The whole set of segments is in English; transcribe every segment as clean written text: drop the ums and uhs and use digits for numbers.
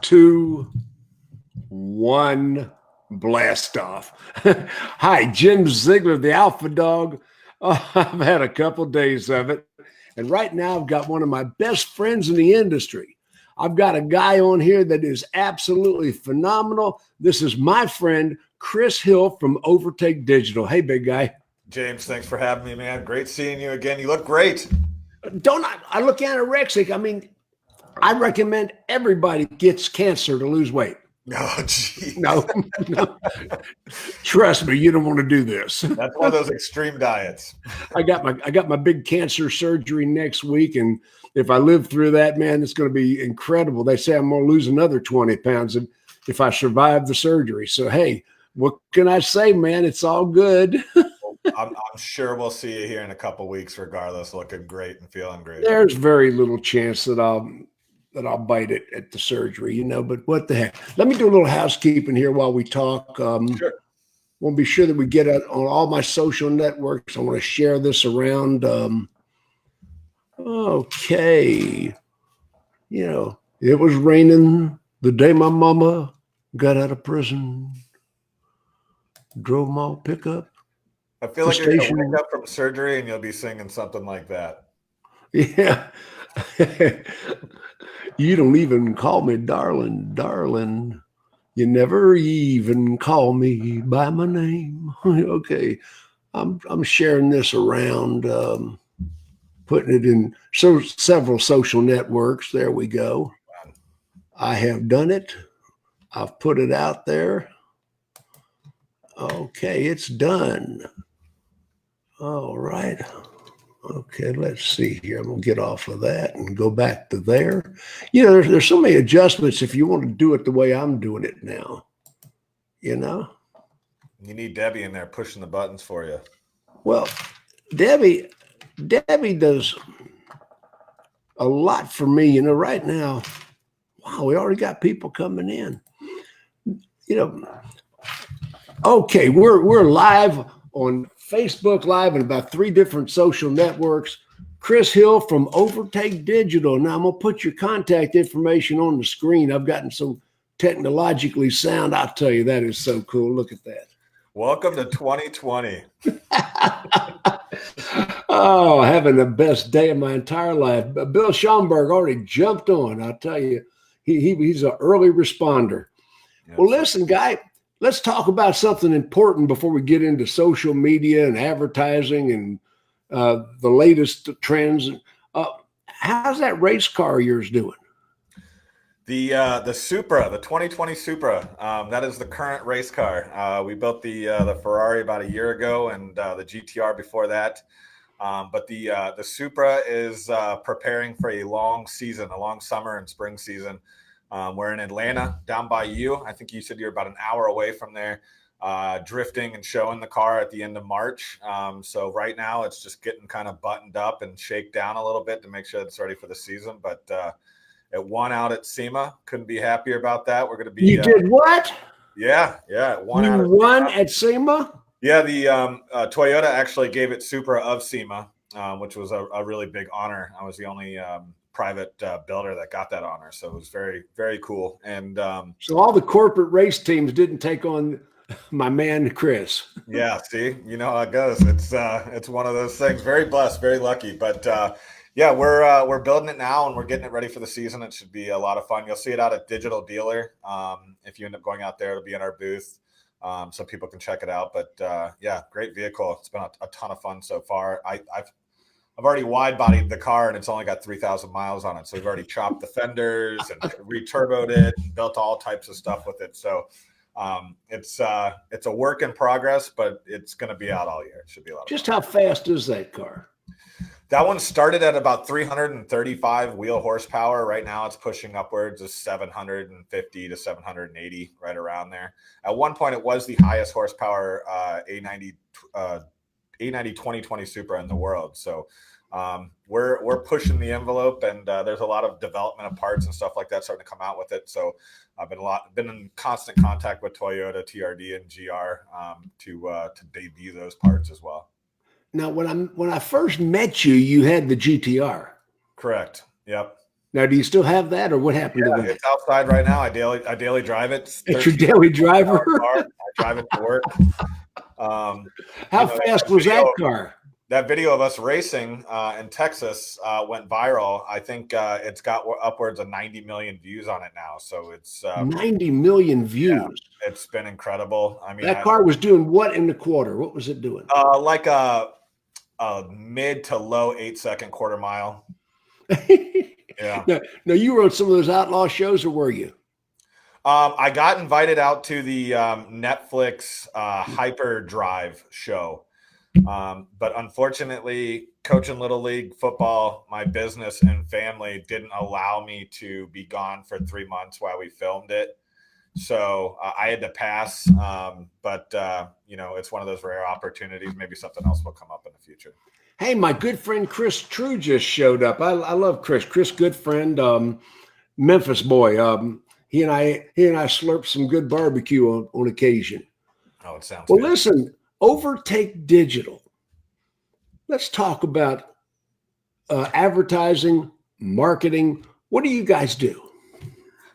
2, 1, blast off. Hi, Jim Ziegler, the Alpha Dog. Oh, I've had a couple days of it. And right now, I've got one of my best friends in the industry. I've got a guy on here that is absolutely phenomenal. This is my friend, Chris Hill from Overtake Digital. Hey, big guy. James, thanks for having me, man. Great seeing you again. You look great. Don't I look anorexic? I mean, I recommend everybody gets cancer to lose weight. Oh, geez. No. Trust me, you don't want to do this. That's one of those extreme diets. I got my big cancer surgery next week, and if I live through that, man, it's going to be incredible. They say I'm going to lose another 20 pounds if I survive the surgery. So, hey, what can I say, man? It's all good. I'm sure we'll see you here in a couple weeks, regardless, looking great and feeling great. There's very little chance that I'll bite it at the surgery, but what the heck? Let me do a little housekeeping here while we talk. Sure. Want to be sure that we get it on all my social networks. I want to share this around. Okay. It was raining the day my mama got out of prison. Drove my pickup. I feel like you're going to wake up from surgery and you'll be singing something like that. Yeah. You don't even call me darling, darling. You never even call me by my name. Okay. I'm sharing this around, putting it in several social networks. There we go. I have done it. I've put it out there. Okay, it's done. All right. Okay, let's see here. I'm going to get off of that and go back to there. There's so many adjustments if you want to do it the way I'm doing it now. You need Debbie in there pushing the buttons for you. Well, Debbie does a lot for me. Right now, wow, we already got people coming in. Okay, we're live on Facebook Live and about 3 different social networks. Chris Hill from Overtake Digital. Now, I'm going to put your contact information on the screen. I've gotten so technologically sound. I'll tell you, that is so cool. Look at that. Welcome to 2020. Oh, having the best day of my entire life. Bill Schomburg already jumped on. I'll tell you, he's an early responder. Yes. Well, listen, guy. Let's talk about something important before we get into social media and advertising and the latest trends. How's that race car of yours doing? The Supra, the 2020 Supra, that is the current race car. We built the Ferrari about a year ago and the GTR before that. But the Supra is preparing for a long season, a long summer and spring season. We're in Atlanta, down by you. I think you said you're about an hour away from there, drifting and showing the car at the end of March. So right now it's just getting kind of buttoned up and shaked down a little bit to make sure it's ready for the season. But it won out at SEMA. Couldn't be happier about that. We're going to be. You did what? Yeah. It won out. You won at SEMA? Yeah, the Toyota actually gave it Supra of SEMA, which was a really big honor. I was the only private builder that got that honor, so it was very, very cool. And so all the corporate race teams didn't take on my man Chris. Yeah, see, you know how it goes. It's one of those things. Very blessed, very lucky. But yeah, we're building it now and we're getting it ready for the season. It should be a lot of fun. You'll see it out at Digital Dealer. If you end up going out there, it'll be in our booth, so people can check it out. But yeah, great vehicle. It's been a ton of fun so far. I've already wide bodied the car and it's only got 3,000 miles on it. So we've already chopped the fenders and re-turboed it and built all types of stuff with it. So it's a work in progress, but it's going to be out all year. It should be a lot of Just fun. How fast is that car? That one started at about 335 wheel horsepower. Right now it's pushing upwards of 750 to 780, right around there. At one point it was the highest horsepower A90 2020 Supra in the world. So we're pushing the envelope, and there's a lot of development of parts and stuff like that starting to come out with it. So I've been in constant contact with Toyota, TRD, and GR to debut those parts as well. Now, when I first met you, you had the GTR. Correct. Yep. Now, do you still have that, or what happened to that? It's outside right now. I daily drive it. It's your daily driver? I drive it to work. How fast was that car? That video of us racing in Texas went viral. I think it's got upwards of 90 million views on it now. So it's 90 million views. Yeah, it's been incredible. I mean, that car was doing what in the quarter? What was it doing? Like a mid to low 8-second quarter mile. Yeah. Now, you were on some of those outlaw shows, or were you? I got invited out to the Netflix Hyperdrive show. But unfortunately, coaching Little League football, my business and family didn't allow me to be gone for 3 months while we filmed it. So I had to pass. But it's one of those rare opportunities. Maybe something else will come up in the future. Hey, my good friend Chris True just showed up. I love Chris. Chris, good friend, Memphis boy. He and I slurp some good barbecue on occasion. Oh, it sounds well. Good. Listen, Overtake Digital. Let's talk about advertising, marketing. What do you guys do?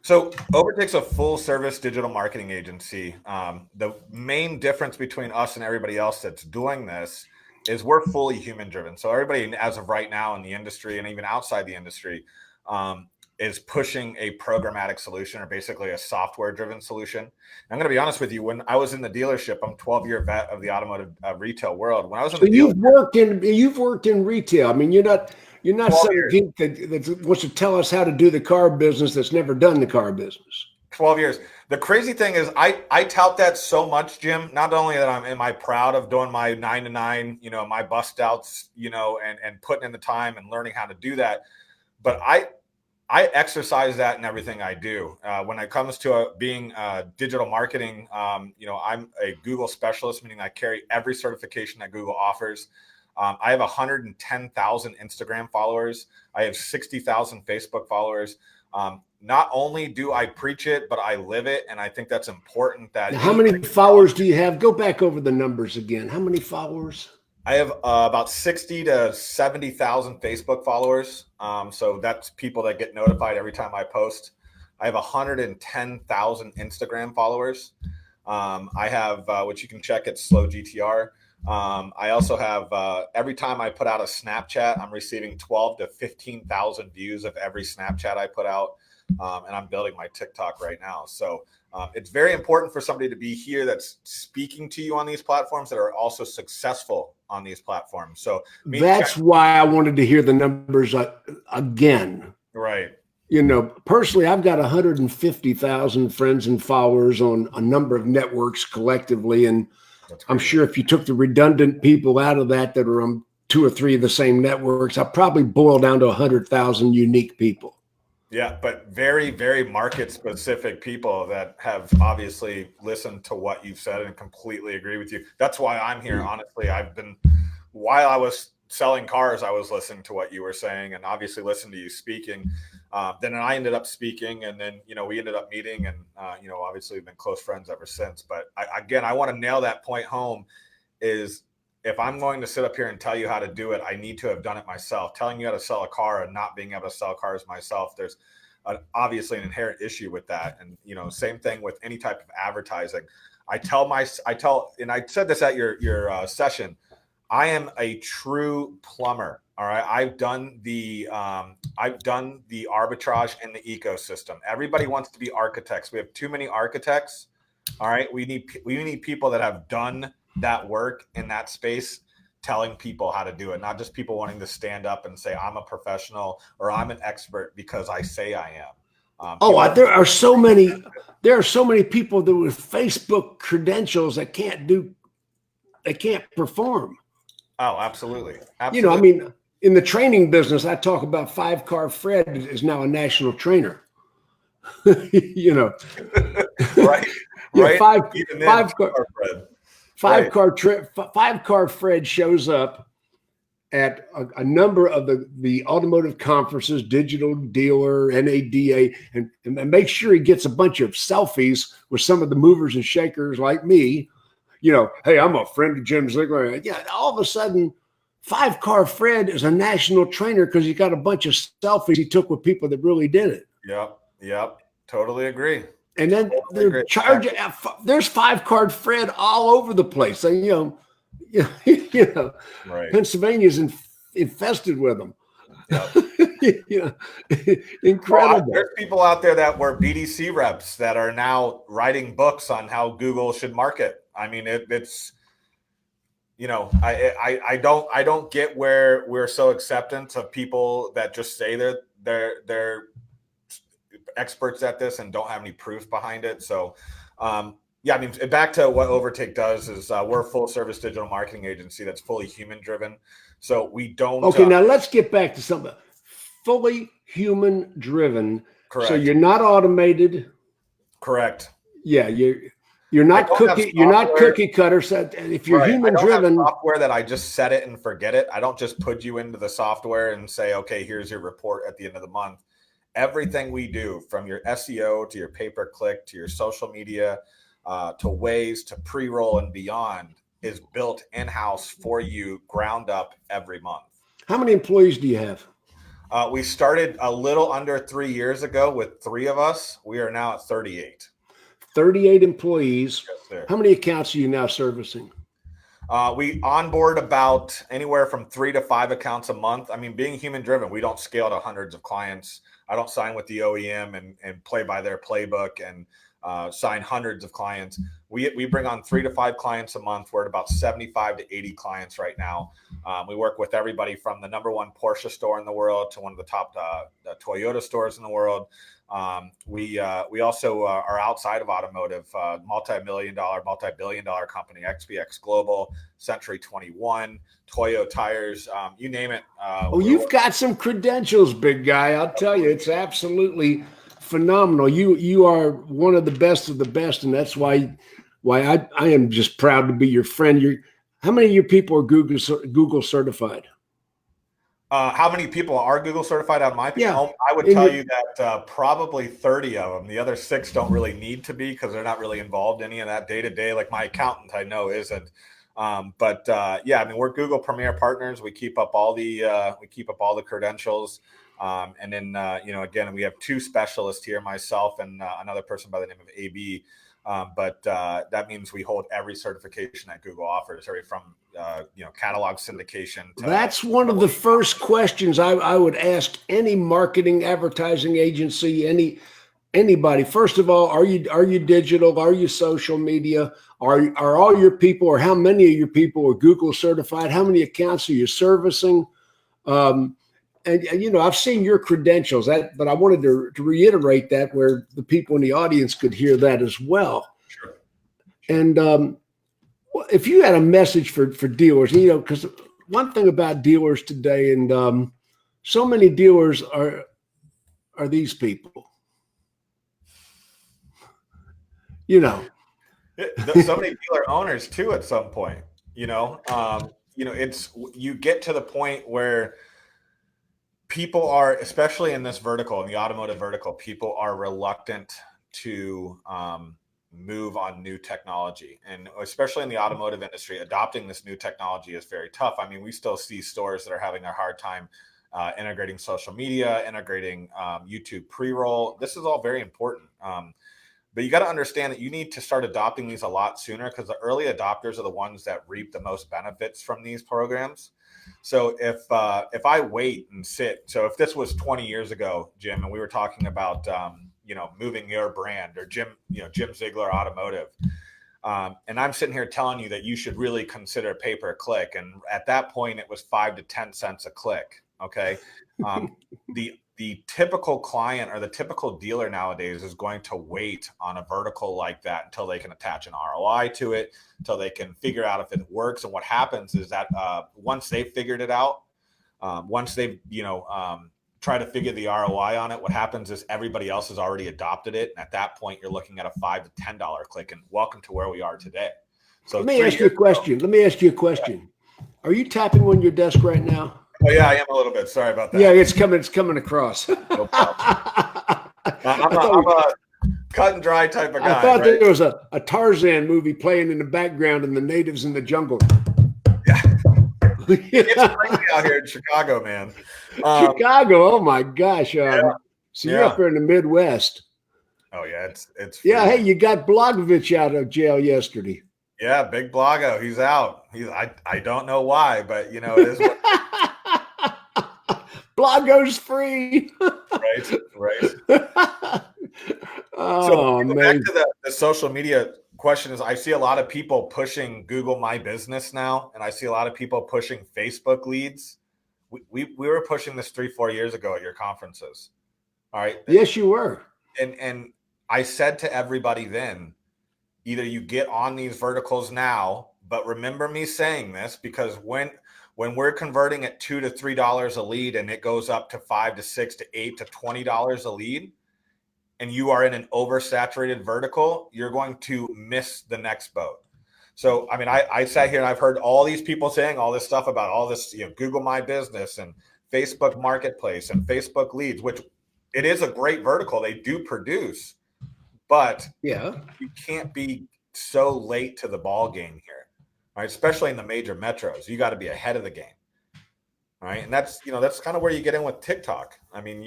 So Overtake's a full-service digital marketing agency. The main difference between us and everybody else that's doing this is we're fully human-driven. So everybody, as of right now in the industry and even outside the industry, is pushing a programmatic solution, or basically a software-driven solution. And I'm going to be honest with you. When I was in the dealership, I'm a 12-year vet of the automotive retail world. When I was in you've worked in retail. I mean, you're not some geek that wants to tell us how to do the car business that's never done the car business. 12 years. The crazy thing is I tout that so much, Jim, not only that am I proud of doing my 9 to 9, my bust outs, and putting in the time and learning how to do that. But I exercise that in everything I do. When it comes to being digital marketing, I'm a Google specialist, meaning I carry every certification that Google offers. I have 110,000 Instagram followers. I have 60,000 Facebook followers. Not only do I preach it, but I live it. And I think that's important. That now, how many followers do you have? Go back over the numbers again. How many followers? I have about 60 to 70,000 Facebook followers. So that's people that get notified every time I post. I have 110,000 Instagram followers. I have, which you can check at Slow GTR. I also have, every time I put out a Snapchat, I'm receiving 12 to 15,000 views of every Snapchat I put out. And I'm building my TikTok right now. So it's very important for somebody to be here that's speaking to you on these platforms that are also successful on these platforms. So that's why I wanted to hear the numbers again. Right. Personally, I've got 150,000 friends and followers on a number of networks collectively. And I'm sure if you took the redundant people out of that are on 2 or 3 of the same networks, I'll probably boil down to 100,000 unique people. Yeah, but very, very market specific people that have obviously listened to what you've said and completely agree with you. That's why I'm here. Honestly, while I was selling cars, I was listening to what you were saying and obviously listened to you speaking. Then I ended up speaking, and then, we ended up meeting, and, obviously we've been close friends ever since. But I want to nail that point home is, if I'm going to sit up here and tell you how to do it, I need to have done it myself. Telling you how to sell a car and not being able to sell cars myself, there's obviously an inherent issue with that. And, same thing with any type of advertising. And I said this at your session, I am a true plumber. All right. I've done the arbitrage in the ecosystem. Everybody wants to be architects. We have too many architects. All right. We need people that have done that work in that space, telling people how to do it, not just people wanting to stand up and say, I'm a professional or I'm an expert because I say I am. There are so many people that with Facebook credentials that can't perform. Oh, absolutely. In the training business, I talk about 5-Car Fred is now a national trainer. Right. Right. Right. 5-Car Fred shows up at a number of the automotive conferences, Digital Dealer, NADA, and make sure he gets a bunch of selfies with some of the movers and shakers like me. Hey, I'm a friend of Jim Ziegler. Yeah, all of a sudden, 5-car Fred is a national trainer because he got a bunch of selfies he took with people that really did it. Yep. Totally agree. And then they're charging. There's 5-car Fred all over the place. And, right. Pennsylvania's infested with them. Yep. Incredible. Well, there's people out there that were BDC reps that are now writing books on how Google should market. I mean, it's, I don't get where we're so acceptant of people that just say they're experts at this and don't have any proof behind it. So, I mean, back to what Overtake does is we're a full service digital marketing agency that's fully human driven. So we don't. Okay, now let's get back to something fully human driven. Correct. So you're not automated. Correct. Yeah, you're not cookie. You're not cookie cutter. So if you're human driven, software that I just set it and forget it. I don't just put you into the software and say, okay, here's your report at the end of the month. Everything we do, from your SEO to your pay-per-click to your social media, to Waze to pre-roll and beyond, is built in-house for you, ground up every month. How many employees do you have? We started a little under 3 years ago with 3 of us. We are now at 38. 38 employees. Yes, sir. How many accounts are you now servicing? We onboard about anywhere from 3 to 5 accounts a month. I mean, being human driven, we don't scale to hundreds of clients. I don't sign with the OEM and play by their playbook and sign hundreds of clients. We bring on 3 to 5 clients a month. We're at about 75 to 80 clients right now. We work with everybody from the #1 Porsche store in the world to one of the top Toyota stores in the world. We also are outside of automotive, multi-billion dollar company, XPX Global, Century 21, Toyo Tires, you name it. You've got some credentials, big guy. I'll tell you, it's absolutely phenomenal. You are one of the best, and that's why I am just proud to be your friend. How many of your people are Google certified? How many people are Google certified out of my people? Yeah. I would tell you that probably 30 of them. The other 6 don't really need to be because they're not really involved in any of that day to day. Like my accountant, I know isn't. I mean, we're Google Premier partners. We keep up all the credentials. And then again, we have 2 specialists here, myself and another person by the name of AB. That means we hold every certification that Google offers, from catalog syndication. That's one of the first questions I would ask any marketing, advertising agency, anybody. First of all, are you digital? Are you social media? Are all your people, or how many of your people are Google certified? How many accounts are you servicing? And I've seen your credentials, but I wanted to reiterate that where the people in the audience could hear that as well. Sure. And if you had a message for dealers, because one thing about dealers today, and so many dealers are these people, so many dealer owners too. At some point, it's you get to the point where people are, especially in this vertical, in the automotive vertical, people are reluctant to move on new technology. And especially in the automotive industry, adopting this new technology is very tough. I mean, we still see stores that are having a hard time integrating social media, integrating YouTube pre-roll. This is all very important. But you got to understand that you need to start adopting these a lot sooner, because the early adopters are the ones that reap the most benefits from these programs. So if I wait and sit, so if this was 20 years ago, Jim, and we were talking about moving your brand, or Jim Ziegler Automotive, and I'm sitting here telling you that you should really consider pay-per-click, and at that point it was 5 to 10 cents a click. Okay, the typical client or the typical dealer nowadays is going to wait on a vertical like that until they can attach an ROI to it, until they can figure out if it works. And what happens is that once they've figured it out, once they've try to figure the ROI on it, what happens is everybody else has already adopted it, and at that point you're looking at a $5 to $10 click. And welcome to where we are today. So let me ask you a question. Are you tapping on your desk right now? Oh yeah, I am a little bit. Sorry about that. Yeah, it's coming across. No problem. I'm a cut and dry type of guy. I thought there was a Tarzan movie playing in the background and the natives in the jungle. Yeah. It's crazy out here in Chicago, man. Chicago. Oh my gosh. So you're up Yeah. there in the Midwest. Oh yeah, it's Yeah. Hey, freezing. you got Blogovich out of jail yesterday. Yeah, Big Blago, he's out. I don't know why, but you know it is what Blago's free. right. So Oh, back amazing. to the social media question is I see a lot of people pushing Google My Business now, and I see a lot of people pushing Facebook leads. We were pushing this 3-4 years ago at your conferences. All right. Yes, you were. And I said to everybody then, either you get on these verticals now, but remember me saying this because when we're converting at $2 to $3 a lead and it goes up to $5 to $6 to $8 to $20 a lead, and you are in an oversaturated vertical, you're going to miss the next boat. So, I mean, I sat here and I've heard all these people saying all this stuff about all this, Google My Business and Facebook Marketplace and Facebook Leads, which it is a great vertical. They do produce, but Yeah. you can't be so late to the ball game here, right? Especially in the major metros. You got to be ahead of the game, right? And that's kind of where you get in with TikTok. I mean,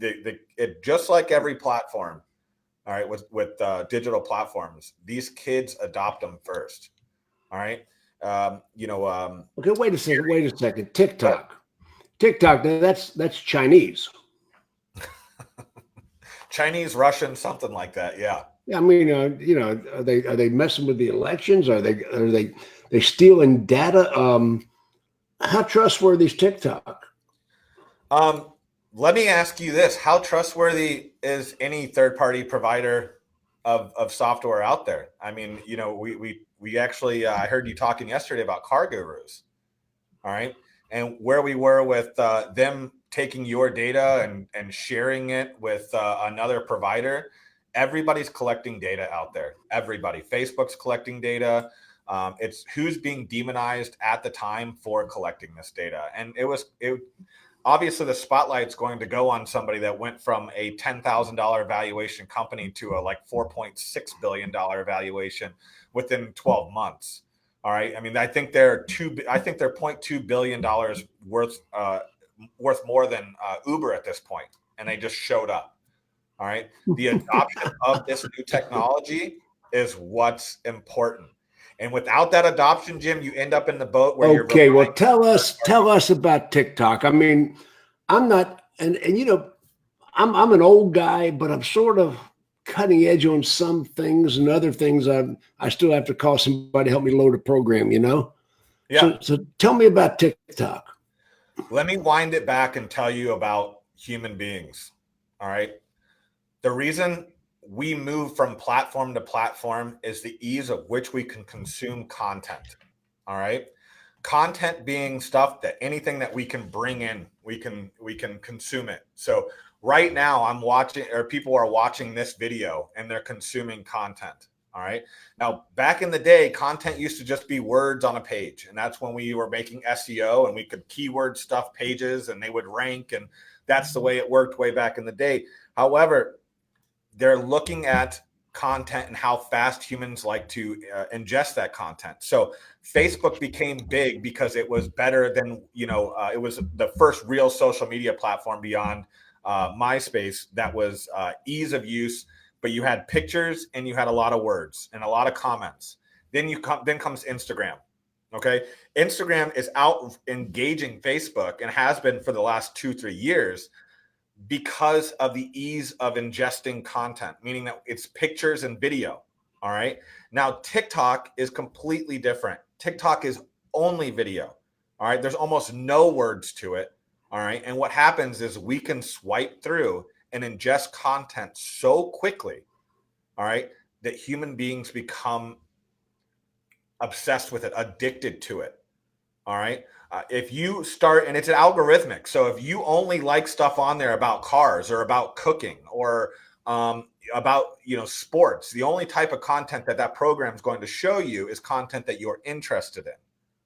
it just like every platform, all right, with digital platforms, these kids adopt them first, all right. Okay, wait a second. TikTok, that's Chinese. Chinese, Russian, something like that. Yeah. Yeah, I mean, are they messing with the elections? Are they stealing data? How trustworthy is TikTok? Let me ask you this: how trustworthy is any third-party provider of software out there? I mean, we actually I heard you talking yesterday about car gurus, all right, and where we were with them taking your data and sharing it with another provider. Everybody's collecting data out there. Everybody, Facebook's collecting data. It's who's being demonized at the time for collecting this data, and it obviously the spotlight's going to go on somebody that went from a $10,000 valuation company to a like $4.6 billion valuation within 12 months. All right. I mean, I think they're $0.2 billion worth more than Uber at this point, and they just showed up. All right. The adoption of this new technology is what's important. And without that adoption, Jim, you end up in the boat where you're Okay, well, tell us about TikTok. I mean, I'm not, and I'm an old guy, but I'm sort of cutting edge on some things, and other things I still have to call somebody to help me load a program. Yeah. So tell me about TikTok. Let me wind it back and tell you about human beings. All right. The reason we move from platform to platform is the ease of which we can consume content. All right. Content being stuff that anything that we can bring in, we can consume it. So right now I'm watching, or people are watching this video and they're consuming content. All right. Now, back in the day, content used to just be words on a page. And that's when we were making SEO and we could keyword stuff pages and they would rank. And that's the way it worked way back in the day. However, they're looking at content and how fast humans like to ingest that content. So Facebook became big because it was better than, it was the first real social media platform beyond MySpace that was ease of use, but you had pictures and you had a lot of words and a lot of comments. Then comes Instagram. Okay. Instagram is out engaging Facebook and has been for the last 2-3 years because of the ease of ingesting content, meaning that it's pictures and video. All right. Now, TikTok is completely different. TikTok is only video. All right. There's almost no words to it. All right. And what happens is we can swipe through and ingest content so quickly. All right. That human beings become obsessed with it, addicted to it. All right. If you start, and it's an algorithmic. So if you only like stuff on there about cars or about cooking or about, sports, the only type of content that program is going to show you is content that you're interested in.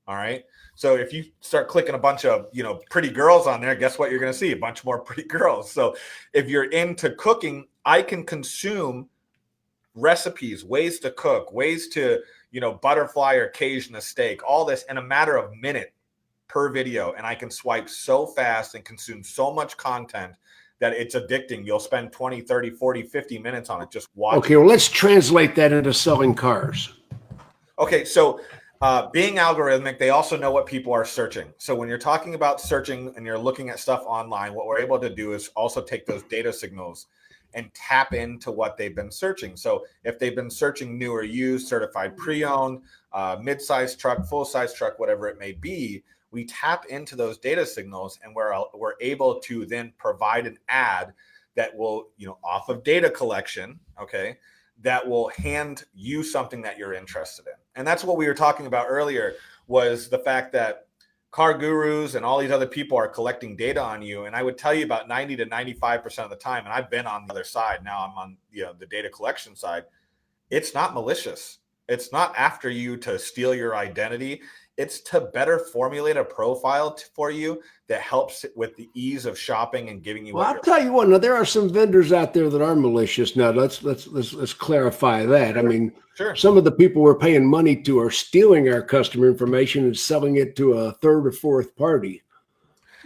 All right. So if you start clicking a bunch of, pretty girls on there, guess what you're going to see? A bunch more pretty girls. So if you're into cooking, I can consume recipes, ways to cook, ways to, butterfly or Cajun steak, all this in a matter of minute per video. And I can swipe so fast and consume so much content that it's addicting. You'll spend 20, 30, 40, 50 minutes on it just watching. Okay, well, let's translate that into selling cars. Okay, so being algorithmic, they also know what people are searching. So when you're talking about searching and you're looking at stuff online, what we're able to do is also take those data signals and tap into what they've been searching. So if they've been searching new or used, certified pre-owned, mid-size truck, full-size truck, whatever it may be, we tap into those data signals, and we're able to then provide an ad that will, off of data collection, okay, that will hand you something that you're interested in. And that's what we were talking about earlier, was the fact that car gurus and all these other people are collecting data on you. And I would tell you about 90 to 95% of the time, and I've been on the other side. Now I'm on the data collection side. It's not malicious. It's not after you to steal your identity. It's to better formulate a profile for you that helps with the ease of shopping and giving you. Well, I'll tell you what. Now there are some vendors out there that are malicious. Now let's clarify that. Sure. I mean, sure. Some of the people we're paying money to are stealing our customer information and selling it to a third or fourth party.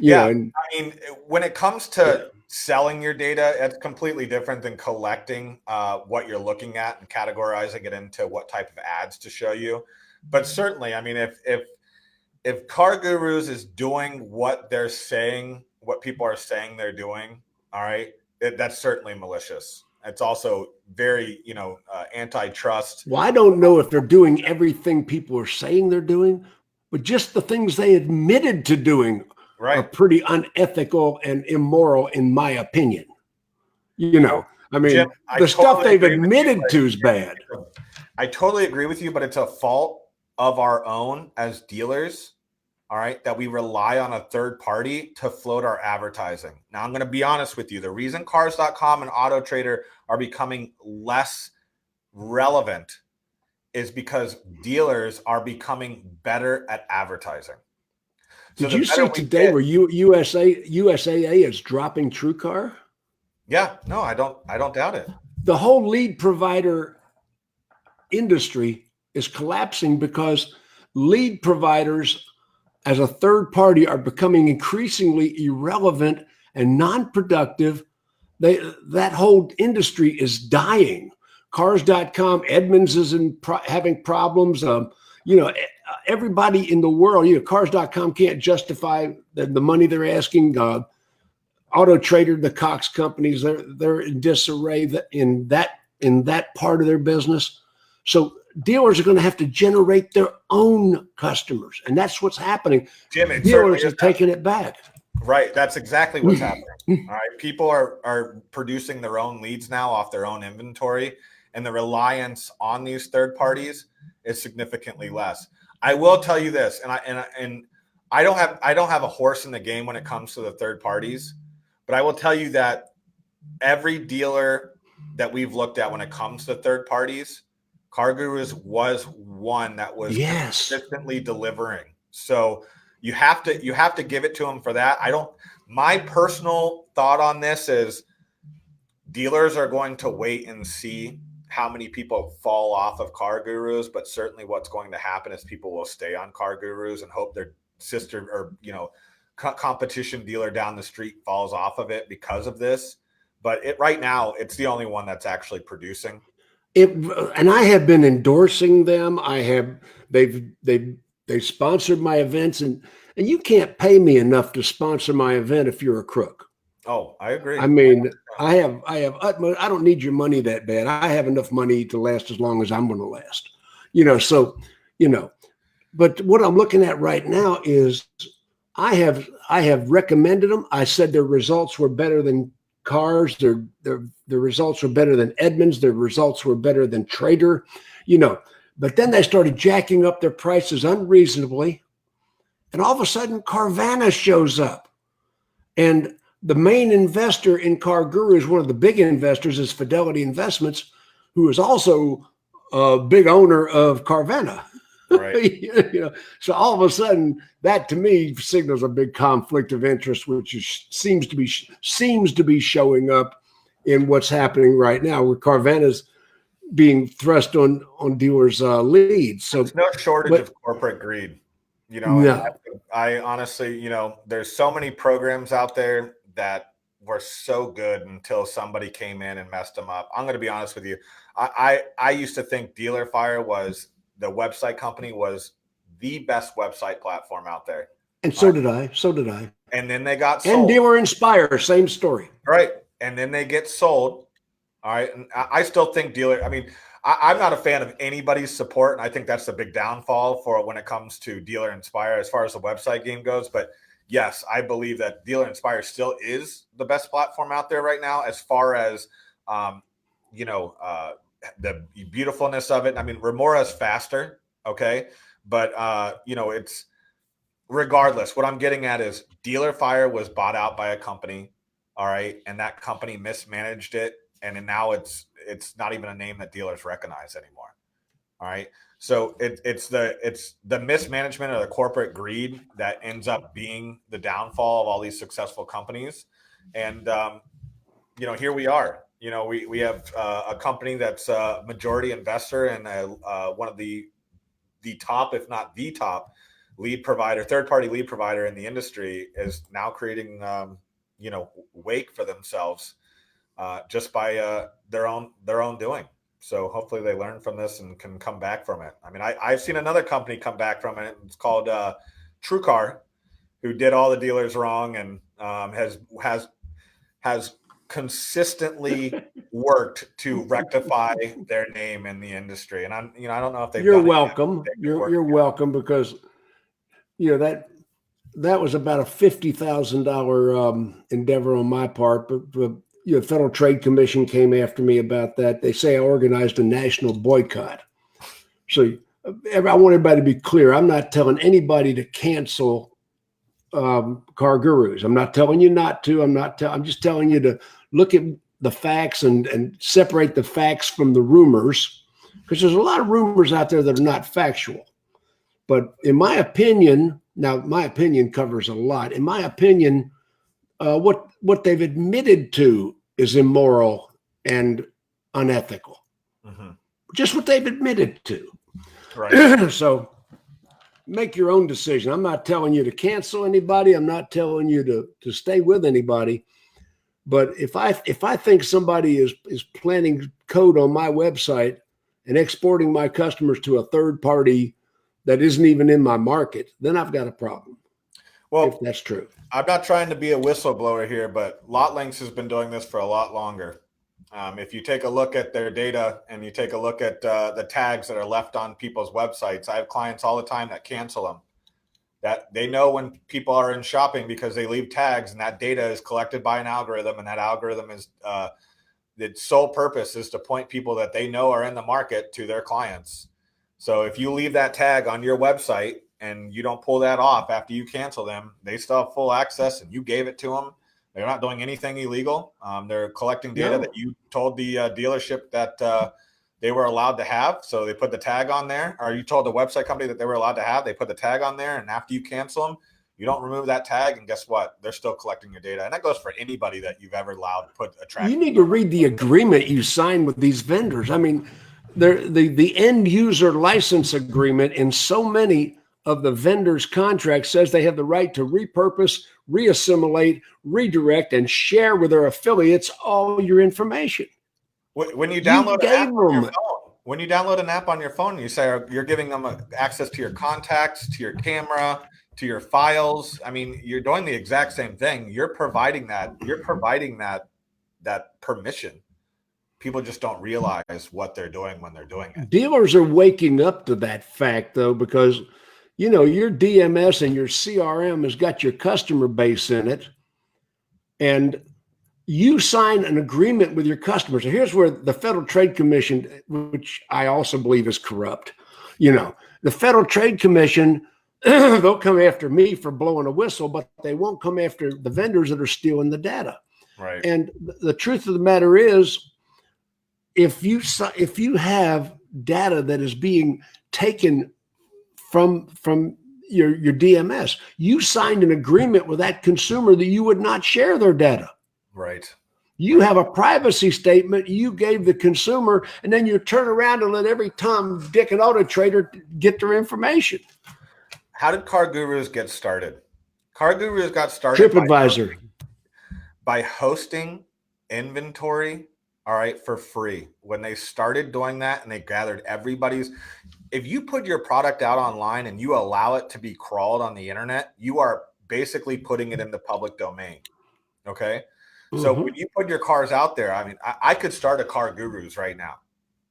I mean, when it comes to selling your data, it's completely different than collecting what you're looking at and categorizing it into what type of ads to show you. But certainly, I mean, if Car Gurus is doing what they're saying, what people are saying they're doing, all right, that's certainly malicious. It's also very, antitrust. Well, I don't know if they're doing everything people are saying they're doing, but just the things they admitted to doing are pretty unethical and immoral, in my opinion. I mean, Jim, the stuff they've admitted to is bad. I totally agree with you, but it's a fault of our own as dealers, all right, that we rely on a third party to float our advertising. Now, I'm going to be honest with you. The reason Cars.com and AutoTrader are becoming less relevant is because dealers are becoming better at advertising. Did you see today where USAA is dropping TrueCar? Yeah, no, I don't doubt it. The whole lead provider industry is collapsing because lead providers as a third party are becoming increasingly irrelevant and non-productive. That whole industry is dying. Cars.com, Edmunds is having problems. Everybody in the world, Cars.com can't justify the money they're asking. AutoTrader, the Cox companies, they're in disarray in that part of their business. So dealers are going to have to generate their own customers, and that's what's happening. Jim, dealers are taking it back. Right, that's exactly what's happening. All right, people are producing their own leads now off their own inventory, and the reliance on these third parties is significantly less. I will tell you this, and I don't have a horse in the game when it comes to the third parties, but I will tell you that every dealer that we've looked at when it comes to third parties, Car Gurus was one that was consistently delivering. So you have to give it to them for that. My personal thought on this is dealers are going to wait and see how many people fall off of Car Gurus, but certainly what's going to happen is people will stay on Car Gurus and hope their sister or competition dealer down the street falls off of it because of this. But right now, it's the only one that's actually producing. And I have been endorsing them. They've sponsored my events, and you can't pay me enough to sponsor my event if you're a crook. Oh, I agree. I mean, I have utmost. I don't need your money that bad. I have enough money to last as long as I'm going to last. But what I'm looking at right now is I have recommended them. I said their results were better than Cars. Their results were better than Edmunds. Their results were better than Trader. But then they started jacking up their prices unreasonably, and all of a sudden Carvana shows up, and the main investor in Car Gurus, one of the big investors, is Fidelity Investments, who is also a big owner of Carvana. Right. So all of a sudden, that to me signals a big conflict of interest, which seems to be showing up in what's happening right now, where Carvana's being thrust on dealers' leads. So there's no shortage of corporate greed. You know, and no. I honestly, you know, there's so many programs out there that were so good until somebody came in and messed them up. I'm going to be honest with you. I used to think Dealer Fire was the website company was the best website platform out there. And so did I. So did I. And then they got and sold. Dealer Inspire, same story. Right. And then they get sold. All right. And I still think Dealer, I mean, I'm not a fan of anybody's support. And I think that's the big downfall for when it comes to Dealer Inspire as far as the website game goes. But yes, I believe that Dealer Inspire still is the best platform out there right now as far as, you know, the beautifulness of it. I mean, Remora's faster. Okay. But, you know, it's regardless. What I'm getting at is Dealer Fire was bought out by a company. All right. And that company mismanaged it. And now it's not even a name that dealers recognize anymore. All right. So it's the mismanagement or the corporate greed that ends up being the downfall of all these successful companies. And, you know, here we are. You know, we have a company that's a majority investor and one of the top, if not the top lead provider, third-party lead provider in the industry is now creating, you know, wake for themselves just by their own doing. So hopefully they learn from this and can come back from it. I mean, I've seen another company come back from it. It's called TrueCar, who did all the dealers wrong and has consistently worked to rectify their name in the industry. And I'm, you know, I don't know if they've. You're welcome. You're welcome because, you know, that was about a $50,000 endeavor on my part, but you know, Federal Trade Commission came after me about that. They say I organized a national boycott. So I want everybody to be clear. I'm not telling anybody to cancel Car Gurus. I'm not telling you not to. I'm just telling you to look at the facts and separate the facts from the rumors, because there's a lot of rumors out there that are not factual. But in my opinion, now my opinion covers a lot. In my opinion, what they've admitted to is immoral and unethical. Mm-hmm. Just what they've admitted to. Right. So make your own decision. I'm not telling you to cancel anybody. I'm not telling you to stay with anybody. But if I think somebody is planting code on my website and exporting my customers to a third party that isn't even in my market, then I've got a problem. Well, if that's true. I'm not trying to be a whistleblower here, but LotLinks has been doing this for a lot longer. If you take a look at their data and you take a look at the tags that are left on people's websites, I have clients all the time that cancel them. That they know when people are in shopping because they leave tags, and that data is collected by an algorithm, and that algorithm is its sole purpose is to point people that they know are in the market to their clients. So if you leave that tag on your website and you don't pull that off after you cancel them, they still have full access and you gave it to them. They're not doing anything illegal. They're collecting data that you told the dealership that they were allowed to have. So they put the tag on there, or you told the website company that they were allowed to have. They put the tag on there, and after you cancel them, you don't remove that tag, and guess what? They're still collecting your data. And that goes for anybody that you've ever allowed to put a track. You need to read the agreement you signed with these vendors. I mean, the end user license agreement in so many of the vendors' contracts says they have the right to repurpose, reassimilate, redirect, and share with their affiliates all your information. When you download an app on your phone, when you download an app on your phone, you say you're giving them access to your contacts, to your camera, to your files. I mean, you're doing the exact same thing. You're providing that. You're providing that permission. People just don't realize what they're doing when they're doing it. Dealers are waking up to that fact, though, because you know your DMS and your CRM has got your customer base in it, and you sign an agreement with your customers. So here's where the Federal Trade Commission, which I also believe is corrupt, you know, the Federal Trade Commission, they'll come after me for blowing a whistle, but they won't come after the vendors that are stealing the data. Right. And the truth of the matter is, if you have data that is being taken from your DMS, you signed an agreement with that consumer that you would not share their data. Right. You have a privacy statement you gave the consumer, and then you turn around and let every Tom, Dick, and Auto Trader get their information. How did Car Gurus get started? Car Gurus got started TripAdvisor. by hosting inventory, all right, for free. When they started doing that and they gathered everybody's, if you put your product out online and you allow it to be crawled on the internet, you are basically putting it in the public domain. Okay. So when you put your cars out there, I mean, I could start a Car Gurus right now.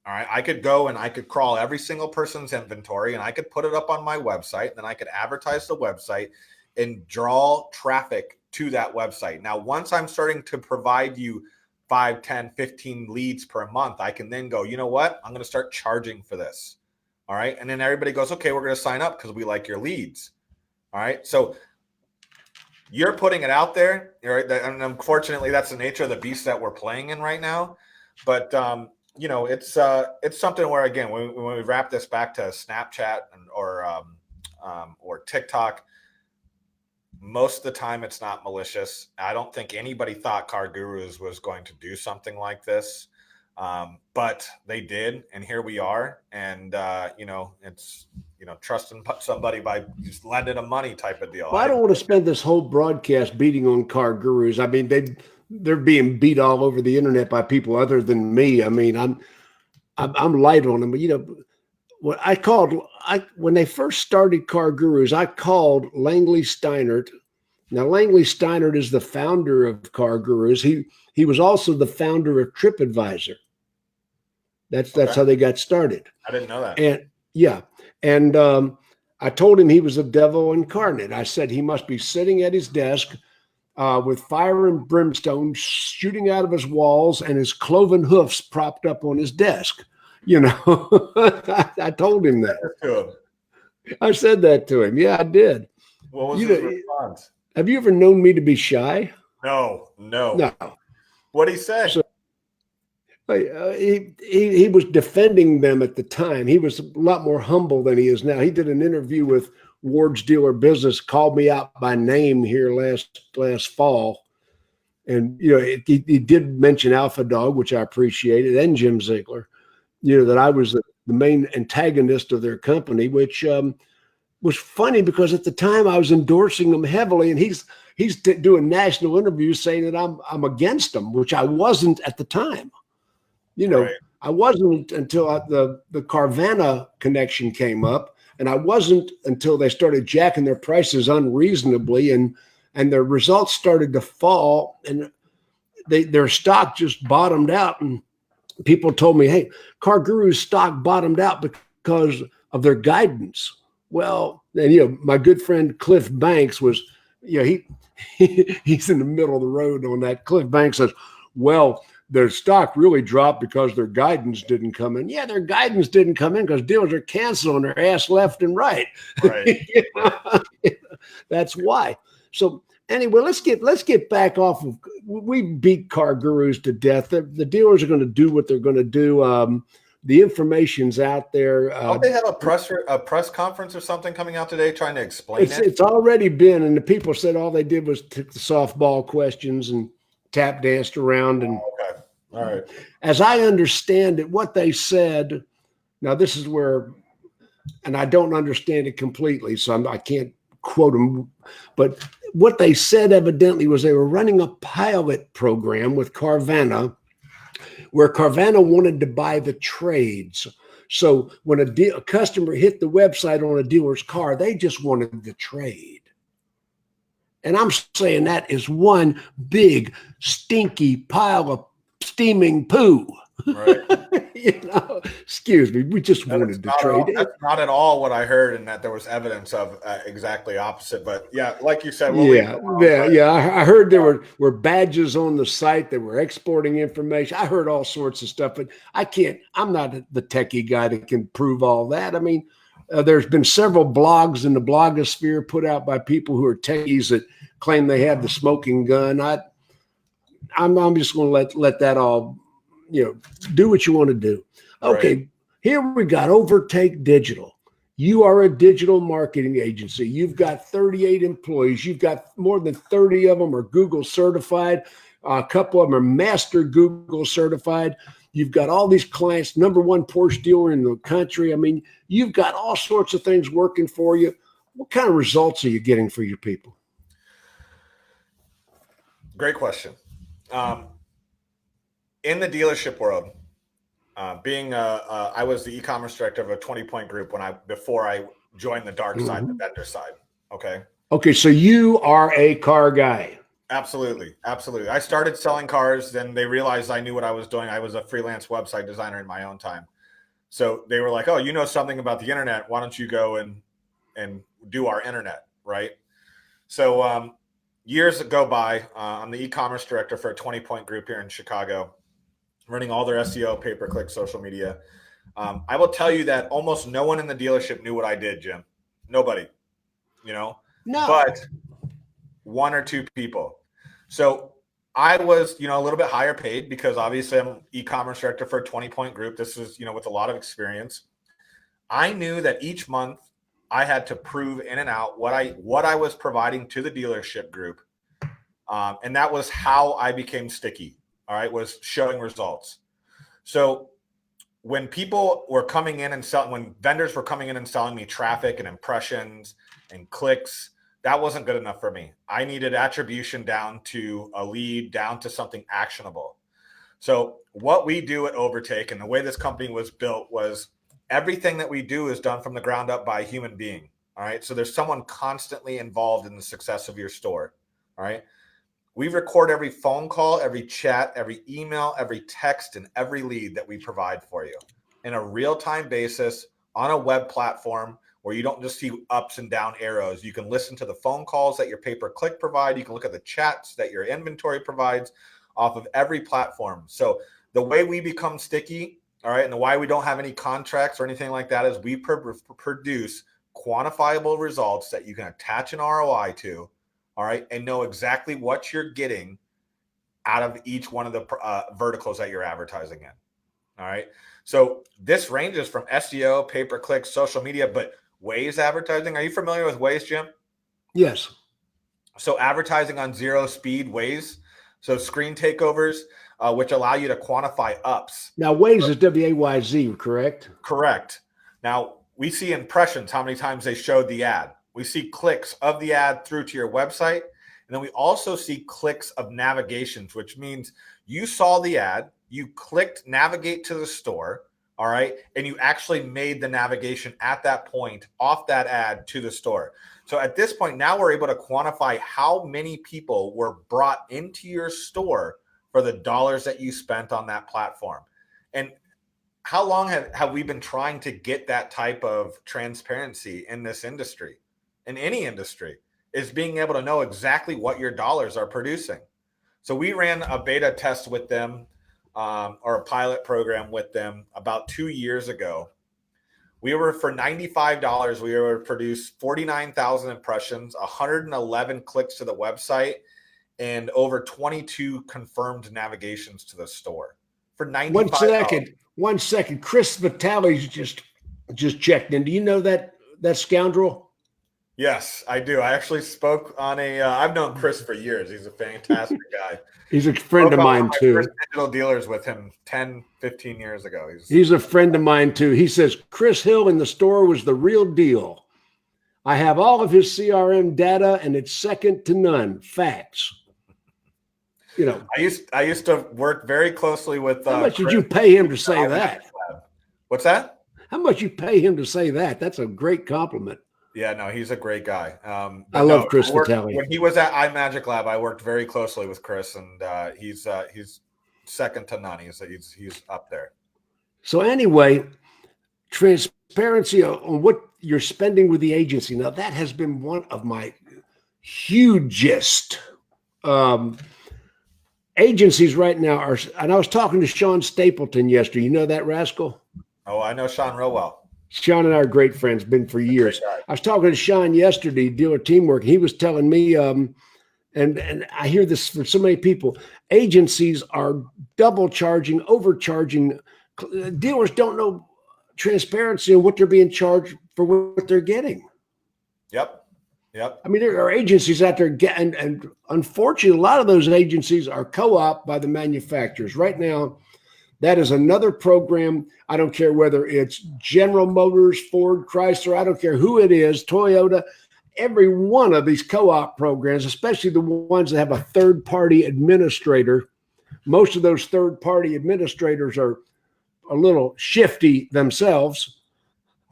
All right. I could go and I could crawl every single person's inventory and I could put it up on my website. Then I could advertise the website and draw traffic to that website. Now, once I'm starting to provide you 5, 10, 15 leads per month, I can then go, you know what? I'm going to start charging for this. All right. And then everybody goes, okay, we're going to sign up because we like your leads. All right. So you're putting it out there. Right? And unfortunately, that's the nature of the beast that we're playing in right now. But, you know, it's something where, again, when we wrap this back to Snapchat or TikTok, most of the time it's not malicious. I don't think anybody thought Car Gurus was going to do something like this. But they did, and here we are. And, you know, it's, you know, trusting somebody by just lending them money type of deal. Well, I don't want to spend this whole broadcast beating on Car Gurus. I mean, they're being beat all over the internet by people other than me. I mean, I'm light on them, but, you know, when they first started Car Gurus, I called Langley Steinert. Now, Langley Steinert is the founder of Car Gurus. He was also the founder of TripAdvisor. That's how they got started. I didn't know that. And yeah, and I told him he was the devil incarnate. I said he must be sitting at his desk with fire and brimstone shooting out of his walls and his cloven hoofs propped up on his desk. You know, I told him that. I said that to him. Yeah, I did. What was his response? Have you ever known me to be shy? No. No. What'd he say? So, he was defending them at the time. He was a lot more humble than he is now. He did an interview with Ward's Dealer Business, called me out by name here last fall. And, you know, he did mention Alpha Dog, which I appreciated, and Jim Ziegler, you know, that I was the main antagonist of their company, which was funny because at the time I was endorsing them heavily, and he's doing national interviews saying that I'm against them, which I wasn't at the time. You know, right. I wasn't until the Carvana connection came up, and I wasn't until they started jacking their prices unreasonably, and their results started to fall, and their stock just bottomed out. And people told me, hey, Car Guru's stock bottomed out because of their guidance. Well, and, you know, my good friend Cliff Banks was, you know, he's in the middle of the road on that. Cliff Banks says, well, their stock really dropped because their guidance didn't come in. Yeah, their guidance didn't come in because dealers are canceling their ass left and right. Right. You know? That's why. So anyway, let's get back off of. We beat Car Gurus to death. The dealers are going to do what they're going to do. The information's out there. Don't they have a press conference or something coming out today trying to explain it? It's already been, and the people said all they did was took the softball questions and tap danced around. And okay. All right. As I understand it, what they said, now this is where, and I don't understand it completely, so I can't quote them, but what they said evidently was they were running a pilot program with Carvana where Carvana wanted to buy the trades. So when a customer hit the website on a dealer's car, they just wanted the trade. And I'm saying that is one big stinky pile of steaming poo. Right. You know, excuse me, we just wanted the trade. That's not at all what I heard, and that there was evidence of exactly opposite. But yeah, like you said, I heard there were badges on the site that were exporting information. I heard all sorts of stuff, but I'm not the techie guy that can prove all that. I mean, there's been several blogs in the blogosphere put out by people who are techies that claim they have the smoking gun. I'm just going to let that all, you know, do what you want to do. Okay, right. Here we got Overtake Digital. You are a digital marketing agency. You've got 38 employees. You've got more than 30 of them are Google certified. A couple of them are master Google certified. You've got all these clients, #1 Porsche dealer in the country. I mean, you've got all sorts of things working for you. What kind of results are you getting for your people? Great question. In the dealership world, I was the e-commerce director of a 20-point group before I joined the dark side, the vendor side. Okay. Okay, so you are a car guy. Absolutely. Absolutely. I started selling cars, then they realized I knew what I was doing. I was a freelance website designer in my own time. So they were like, oh, you know something about the internet. Why don't you go and do our internet, right? So years go by. I'm the e-commerce director for a 20-point group here in Chicago, running all their SEO, pay-per-click, social media. I will tell you that almost no one in the dealership knew what I did, Jim. Nobody, No. But one or two people. So I was, a little bit higher paid because obviously I'm e-commerce director for a 20-point group. This is, with a lot of experience. I knew that each month I had to prove in and out what I was providing to the dealership group. And that was how I became sticky. All right. Was showing results. So when people were coming in and when vendors were coming in and selling me traffic and impressions and clicks, that wasn't good enough for me. I needed attribution down to a lead, down to something actionable. So what we do at Overtake and the way this company was built was everything that we do is done from the ground up by a human being. All right. So there's someone constantly involved in the success of your store. All right. We record every phone call, every chat, every email, every text, and every lead that we provide for you in a real-time basis on a web platform where you don't just see ups and down arrows. You can listen to the phone calls that your pay-per-click provide. You can look at the chats that your inventory provides off of every platform. So the way we become sticky, all right, and the why we don't have any contracts or anything like that is we produce quantifiable results that you can attach an ROI to, all right, and know exactly what you're getting out of each one of the verticals that you're advertising in. All right. So this ranges from SEO, pay-per-click, social media, but Waze advertising. Are you familiar with Waze, Jim? Yes. So advertising on zero speed Waze. So screen takeovers, which allow you to quantify ups. Now, Waze is W-A-Y-Z, correct? Correct. Now, we see impressions, how many times they showed the ad. We see clicks of the ad through to your website. And then we also see clicks of navigations, which means you saw the ad, you clicked navigate to the store, all right, and you actually made the navigation at that point off that ad to the store. So at this point, now we're able to quantify how many people were brought into your store for the dollars that you spent on that platform. And how long have we been trying to get that type of transparency in this industry, in any industry, is being able to know exactly what your dollars are producing. So we ran a beta test with them, or a pilot program with them about 2 years ago. We were for $95. We were to produce 49,000 impressions, 111 clicks to the website, and over 22 confirmed navigations to the store for $95. 1 second. Chris Vitale's just checked in. Do you know that scoundrel? Yes, I do. I actually spoke on I've known Chris for years. He's a fantastic guy. He's a friend of mine too. First digital dealers with him 10, 15 years ago. He's a friend of mine too. He says Chris Hill in the store was the real deal. I have all of his CRM data and it's second to none. Facts. I used to work very closely with how much Chris. did you pay him to say that? What's that? How much you pay him to say that? That's a great compliment. Yeah, no, he's a great guy. I love Chris Vitale. When he was at iMagic Lab, I worked very closely with Chris, and he's second to none. He's up there. So anyway, transparency on what you're spending with the agency. Now that has been one of my hugest agencies right now are. And I was talking to Sean Stapleton yesterday. You know that rascal? Oh, I know Sean real well. Sean and I are great friends, been for years. I was talking to Sean yesterday, dealer teamwork. He was telling me, and I hear this from so many people, agencies are double charging, overcharging. Dealers don't know transparency on what they're being charged for what they're getting. Yep. Yep. I mean, there are agencies out there, and unfortunately, a lot of those agencies are co-op by the manufacturers. Right now, that is another program. I don't care whether it's General Motors, Ford, Chrysler, I don't care who it is, Toyota, every one of these co-op programs, especially the ones that have a third-party administrator, most of those third-party administrators are a little shifty themselves,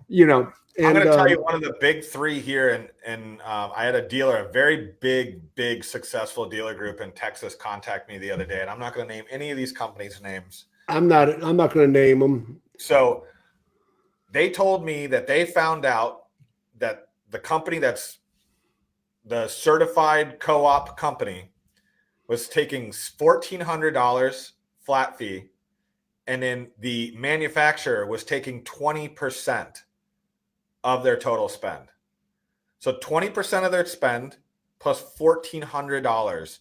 you know, I'm and going to tell you one of the big three here, and I had a dealer, a very big, successful dealer group in Texas, contact me the other day, and I'm not going to name any of these companies' names. I'm not going to name them. So they told me that they found out that the company that's the certified co-op company was taking $1,400 flat fee, and then the manufacturer was taking 20% of their total spend. So 20% of their spend plus $1,400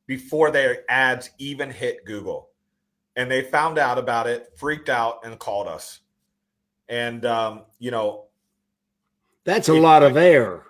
before their ads even hit Google. And they found out about it, freaked out, and called us. And, that's a lot of air.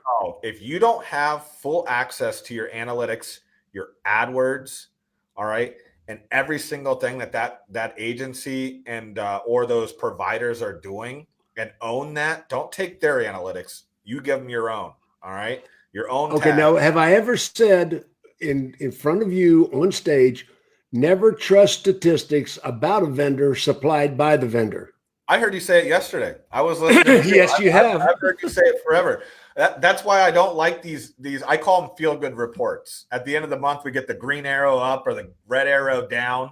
If you don't have full access to your analytics, your AdWords, all right, and every single thing that agency and or those providers are doing, and own that, don't take their analytics. You give them your own, all right? Your own Okay, tag. now, have I ever said in front of you on stage, never trust statistics about a vendor supplied by the vendor? I heard you say it yesterday. I was listening to you. Yes, you have. I've heard you say it forever. That's why I don't like these. I call them feel-good reports. At the end of the month, we get the green arrow up or the red arrow down.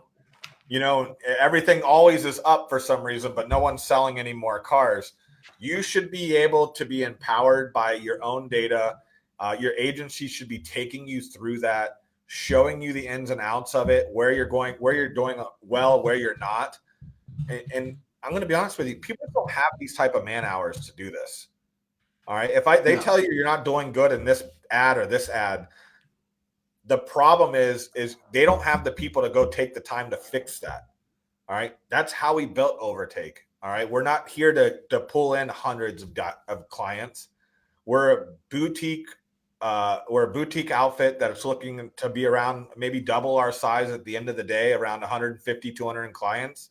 Everything always is up for some reason, but no one's selling any more cars. You should be able to be empowered by your own data. Your agency should be taking you through that, showing you the ins and outs of it, where you're going, where you're doing well, where you're not. And I'm going to be honest with you, people don't have these type of man hours to do this. All right. If they tell you you're not doing good in this ad or this ad, the problem is they don't have the people to go take the time to fix that. All right. That's how we built Overtake. All right. We're not here to pull in hundreds of clients. We're a boutique outfit that's looking to be around maybe double our size at the end of the day, around 150, 200 clients.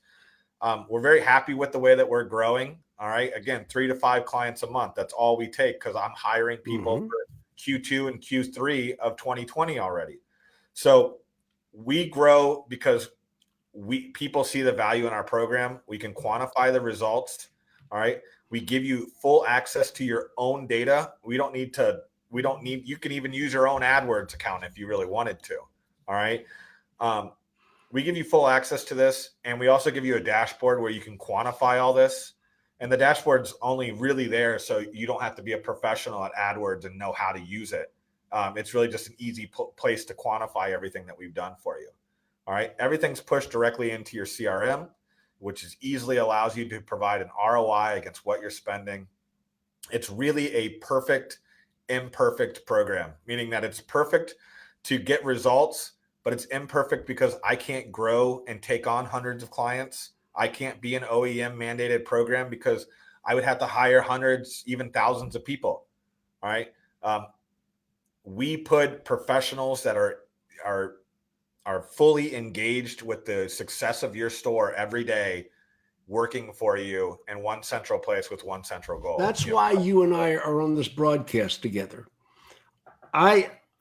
We're very happy with the way that we're growing. All right. Again, 3 to 5 clients a month. That's all we take because I'm hiring people for Q2 and Q3 of 2020 already. So we grow because people see the value in our program. We can quantify the results. All right. We give you full access to your own data. You can even use your own AdWords account if you really wanted to. All right. We give you full access to this, and we also give you a dashboard where you can quantify all this. And the dashboard's only really there so you don't have to be a professional at AdWords and know how to use it. It's really just an easy place to quantify everything that we've done for you. All right. Everything's pushed directly into your CRM, which easily allows you to provide an ROI against what you're spending. It's really a perfect, imperfect program, meaning that it's perfect to get results, but it's imperfect because I can't grow and take on hundreds of clients. I can't be an OEM mandated program because I would have to hire hundreds, even thousands of people. All right. We put professionals that are fully engaged with the success of your store every day, working for you in one central place with one central goal. That's why you and I are on this broadcast together.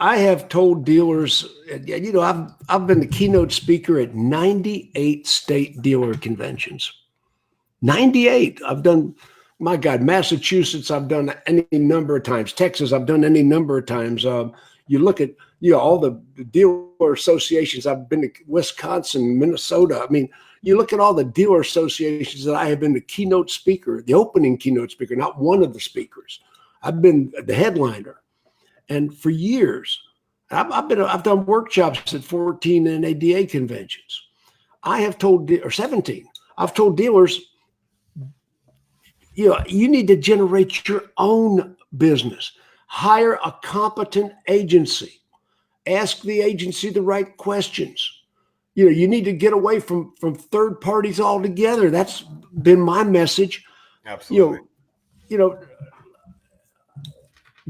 I have told dealers, I've been the keynote speaker at 98 state dealer conventions. 98. I've done, my God, Massachusetts, I've done any number of times. Texas, I've done any number of times. You look at, all the dealer associations. I've been to Wisconsin, Minnesota. I mean, you look at all the dealer associations that I have been the keynote speaker, the opening keynote speaker, not one of the speakers. I've been the headliner. And for years, I've done workshops at 14 NADA conventions. I have told, or 17, I've told dealers, you need to generate your own business. Hire a competent agency. Ask the agency the right questions. You need to get away from third parties altogether. That's been my message. Absolutely.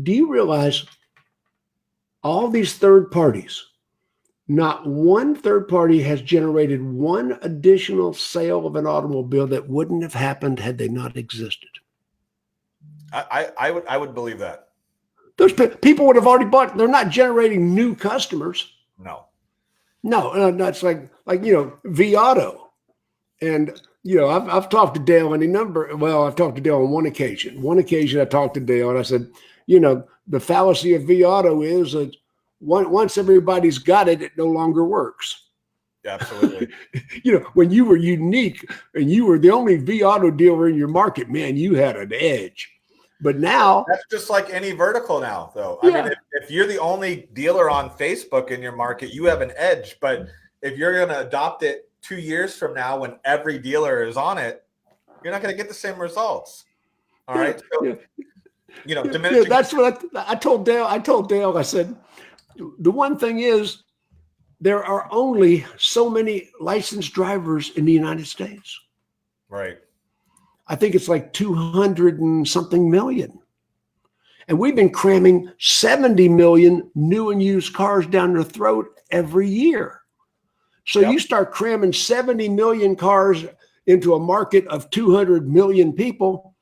Do you realize all these third parties, not one third party has generated one additional sale of an automobile that wouldn't have happened had they not existed? I would believe that. Those people would have already bought. They're not generating new customers. No. No, that's like V-Auto. And, I've talked to Dale I've talked to Dale on one occasion. One occasion I talked to Dale and I said, the fallacy of V-Auto is that once everybody's got it, it no longer works. Absolutely. When you were unique and you were the only V-Auto dealer in your market, man, you had an edge. But now that's just like any vertical now, though. Yeah. I mean, if you're the only dealer on Facebook in your market, you have an edge. But if you're going to adopt it 2 years from now, when every dealer is on it, you're not going to get the same results. All right. So, diminishing. That's what I told Dale. I said, the one thing is there are only so many licensed drivers in the United States. Right. I think it's like 200 and something million. And we've been cramming 70 million new and used cars down their throat every year. So You start cramming 70 million cars into a market of 200 million people,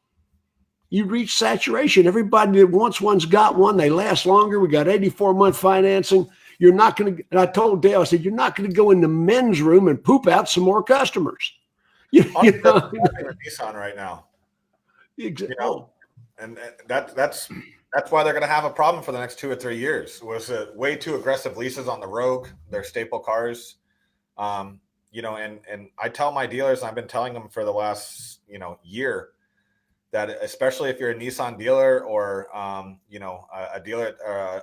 you reach saturation. Everybody that wants one's got one. They last longer. We got 84-month financing. You're not going to, and I told Dale, I said, you're not going to go in the men's room and poop out some more customers. Nissan right now. Exactly. And that's why they're going to have a problem for the next 2 or 3 years. It was way too aggressive leases on the Rogue, their staple cars. And I tell my dealers, and I've been telling them for the last year, that especially if you're a Nissan dealer or a dealer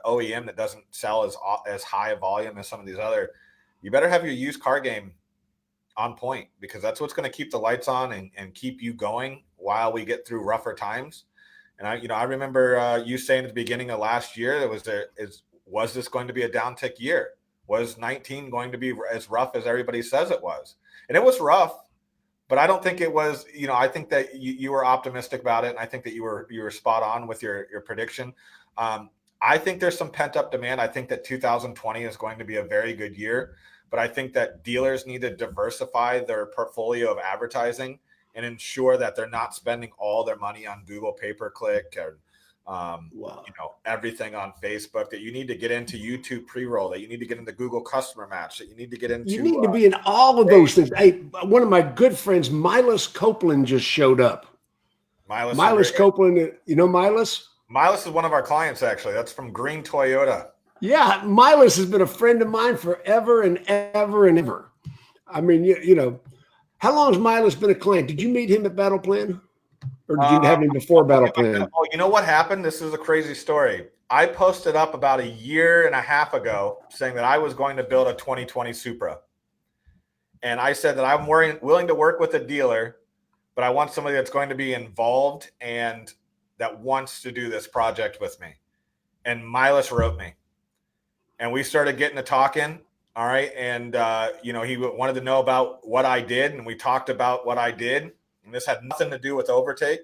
OEM that doesn't sell as high a volume as some of these other, you better have your used car game on point, because that's what's going to keep the lights on and keep you going while we get through rougher times. And I remember you saying at the beginning of last year, was this going to be a downtick year? Was 19 going to be as rough as everybody says it was? And it was rough, but I don't think it was. I think that you were optimistic about it, and I think that you were spot on with your prediction. I think there's some pent up demand. I think that 2020 is going to be a very good year. But I think that dealers need to diversify their portfolio of advertising and ensure that they're not spending all their money on Google pay-per-click or everything on Facebook. That you need to get into YouTube pre-roll. That you need to get into Google Customer Match. That you need to get into. You need to be in all of those things. Hey, one of my good friends, Milas Copeland, just showed up. Milas Copeland, you know Milas? Milas is one of our clients, actually. That's from Green Toyota. Yeah, Milas has been a friend of mine forever and ever and ever. I mean, how long has Milas been a client? Did you meet him at Battle Plan? Or did you have him before Battle Plan? Oh, you know what happened? This is a crazy story. I posted up about 1.5 years ago saying that I was going to build a 2020 Supra. And I said that I'm willing to work with a dealer, but I want somebody that's going to be involved and that wants to do this project with me. And Milas wrote me. And we started getting to talking. All right. And, he wanted to know about what I did. And we talked about what I did. And this had nothing to do with Overtake.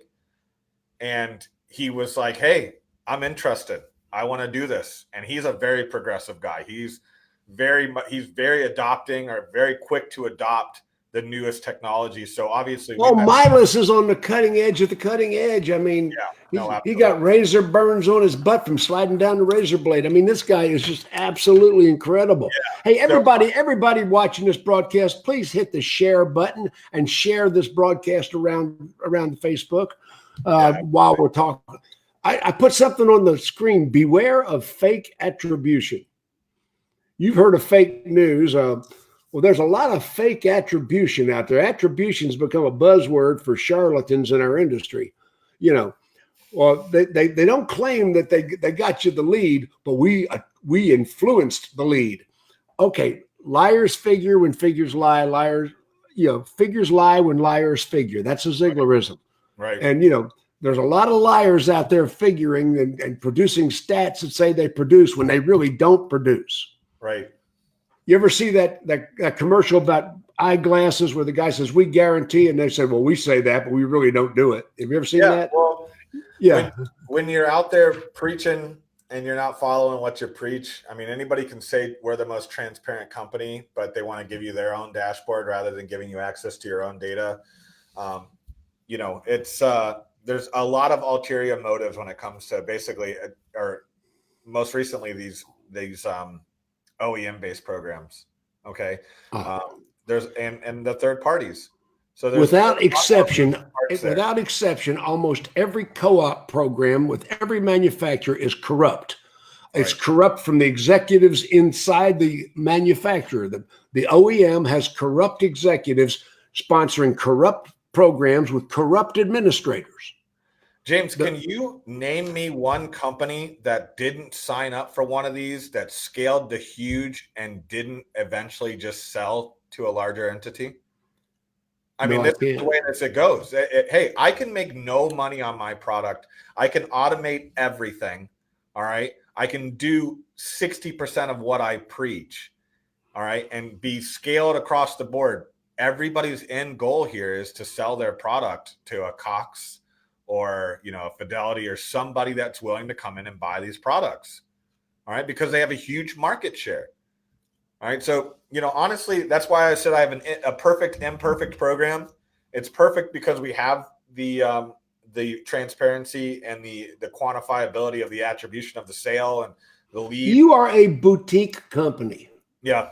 And he was like, hey, I'm interested. I want to do this. And he's a very progressive guy. He's very adopting or very quick to adopt the newest technology. So obviously, Milas is on the cutting edge of the cutting edge. I mean, he got razor burns on his butt from sliding down the razor blade. I mean, this guy is just absolutely incredible. Yeah. Hey, everybody watching this broadcast, please hit the share button and share this broadcast around Facebook while we're talking. I put something on the screen. Beware of fake attribution. You've heard of fake news. Well, there's a lot of fake attribution out there. Attribution's become a buzzword for charlatans in our industry. Well, they don't claim that they got you the lead, but we influenced the lead. Okay, liars figure when figures lie. Figures lie when liars figure. That's a Zieglerism. Right. And there's a lot of liars out there figuring and producing stats that say they produce when they really don't produce. Right. You ever see that commercial about eyeglasses where the guy says, we guarantee, and they say, well, we say that, but we really don't do it. Have you ever seen that? Well, Yeah. When you're out there preaching and you're not following what you preach, I mean, anybody can say we're the most transparent company, but they want to give you their own dashboard rather than giving you access to your own data. You know, it's there's a lot of ulterior motives when it comes to basically, or most recently, these OEM based programs. Okay, there's and the third parties. So there's Without exception, parts there. without exception, almost every co-op program with every manufacturer is corrupt. It's Right. corrupt from the executives inside the manufacturer. The OEM has corrupt executives sponsoring corrupt programs with corrupt administrators. James, can you name me one company that didn't sign up for one of these, that scaled to huge and didn't eventually just sell to a larger entity? I mean, No, I this is the can't. way this it goes. Hey, I can make no money on my product. I can automate everything. All right. I can do 60% of what I preach. All right. And be scaled across the board. Everybody's end goal here is to sell their product to a Cox or, you know, a Fidelity or somebody that's willing to come in and buy these products. All right. Because they have a huge market share. All right. So, you know, honestly, that's why I said I have a perfect imperfect program. It's perfect because we have the transparency and the quantifiability of the attribution of the sale and the lead. You are a boutique company. Yeah.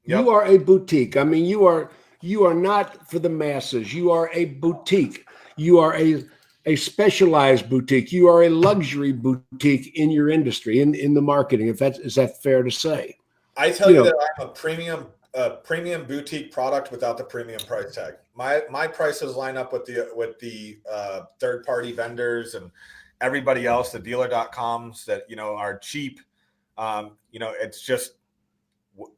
You are a boutique. I mean, you are not for the masses. You are a boutique. You are a specialized boutique. You are a luxury boutique in your industry, in the marketing. Is that fair to say? I tell you that I'm a premium boutique product without the premium price tag. My prices line up with the third party vendors and everybody else, the dealer.coms that, you know, are cheap. You know, it's just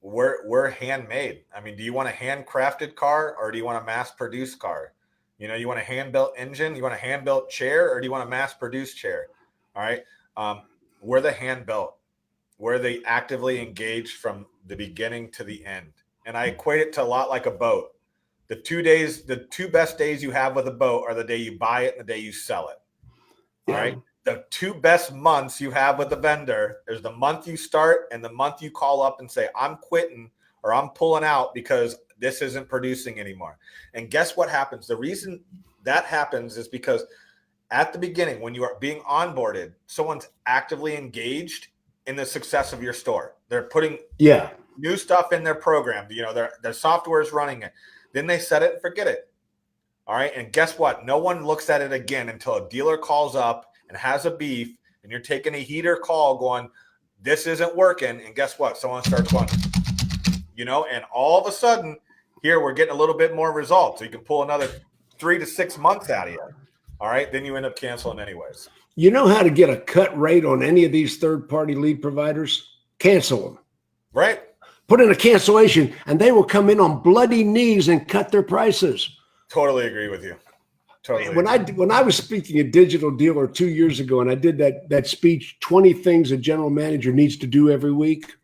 we're handmade. I mean, do you want a handcrafted car or do you want a mass produced car? You know, you want a hand built engine, you want a hand built chair, or do you want a mass produced chair? All right. We're the hand built. Where they actively engage from the beginning to the end. And I equate it to a lot like a boat. The 2 days, the two best days you have with a boat are the day you buy it and the day you sell it. All right. The two best months you have with the vendor is the month you start and the month you call up and say, I'm quitting or I'm pulling out because this isn't producing anymore. And guess what happens? The reason that happens is because at the beginning, when you are being onboarded, someone's actively engaged in the success of your store. They're putting new stuff in their program. You know, their software is running it. Then they set it and forget it. All right. And guess what? No one looks at it again until a dealer calls up and has a beef and you're taking a heater call going, this isn't working. And guess what? Someone starts going, you know, and all of a sudden here we're getting a little bit more results. So you can pull another 3 to 6 months out of you. All right. Then you end up canceling anyways. You know how to get a cut rate on any of these third-party lead providers? Cancel them. Right. Put in a cancellation, and they will come in on bloody knees and cut their prices. Totally agree with you. Totally. When I was speaking at Digital Dealer 2 years ago, and I did that speech, 20 things a general manager needs to do every week,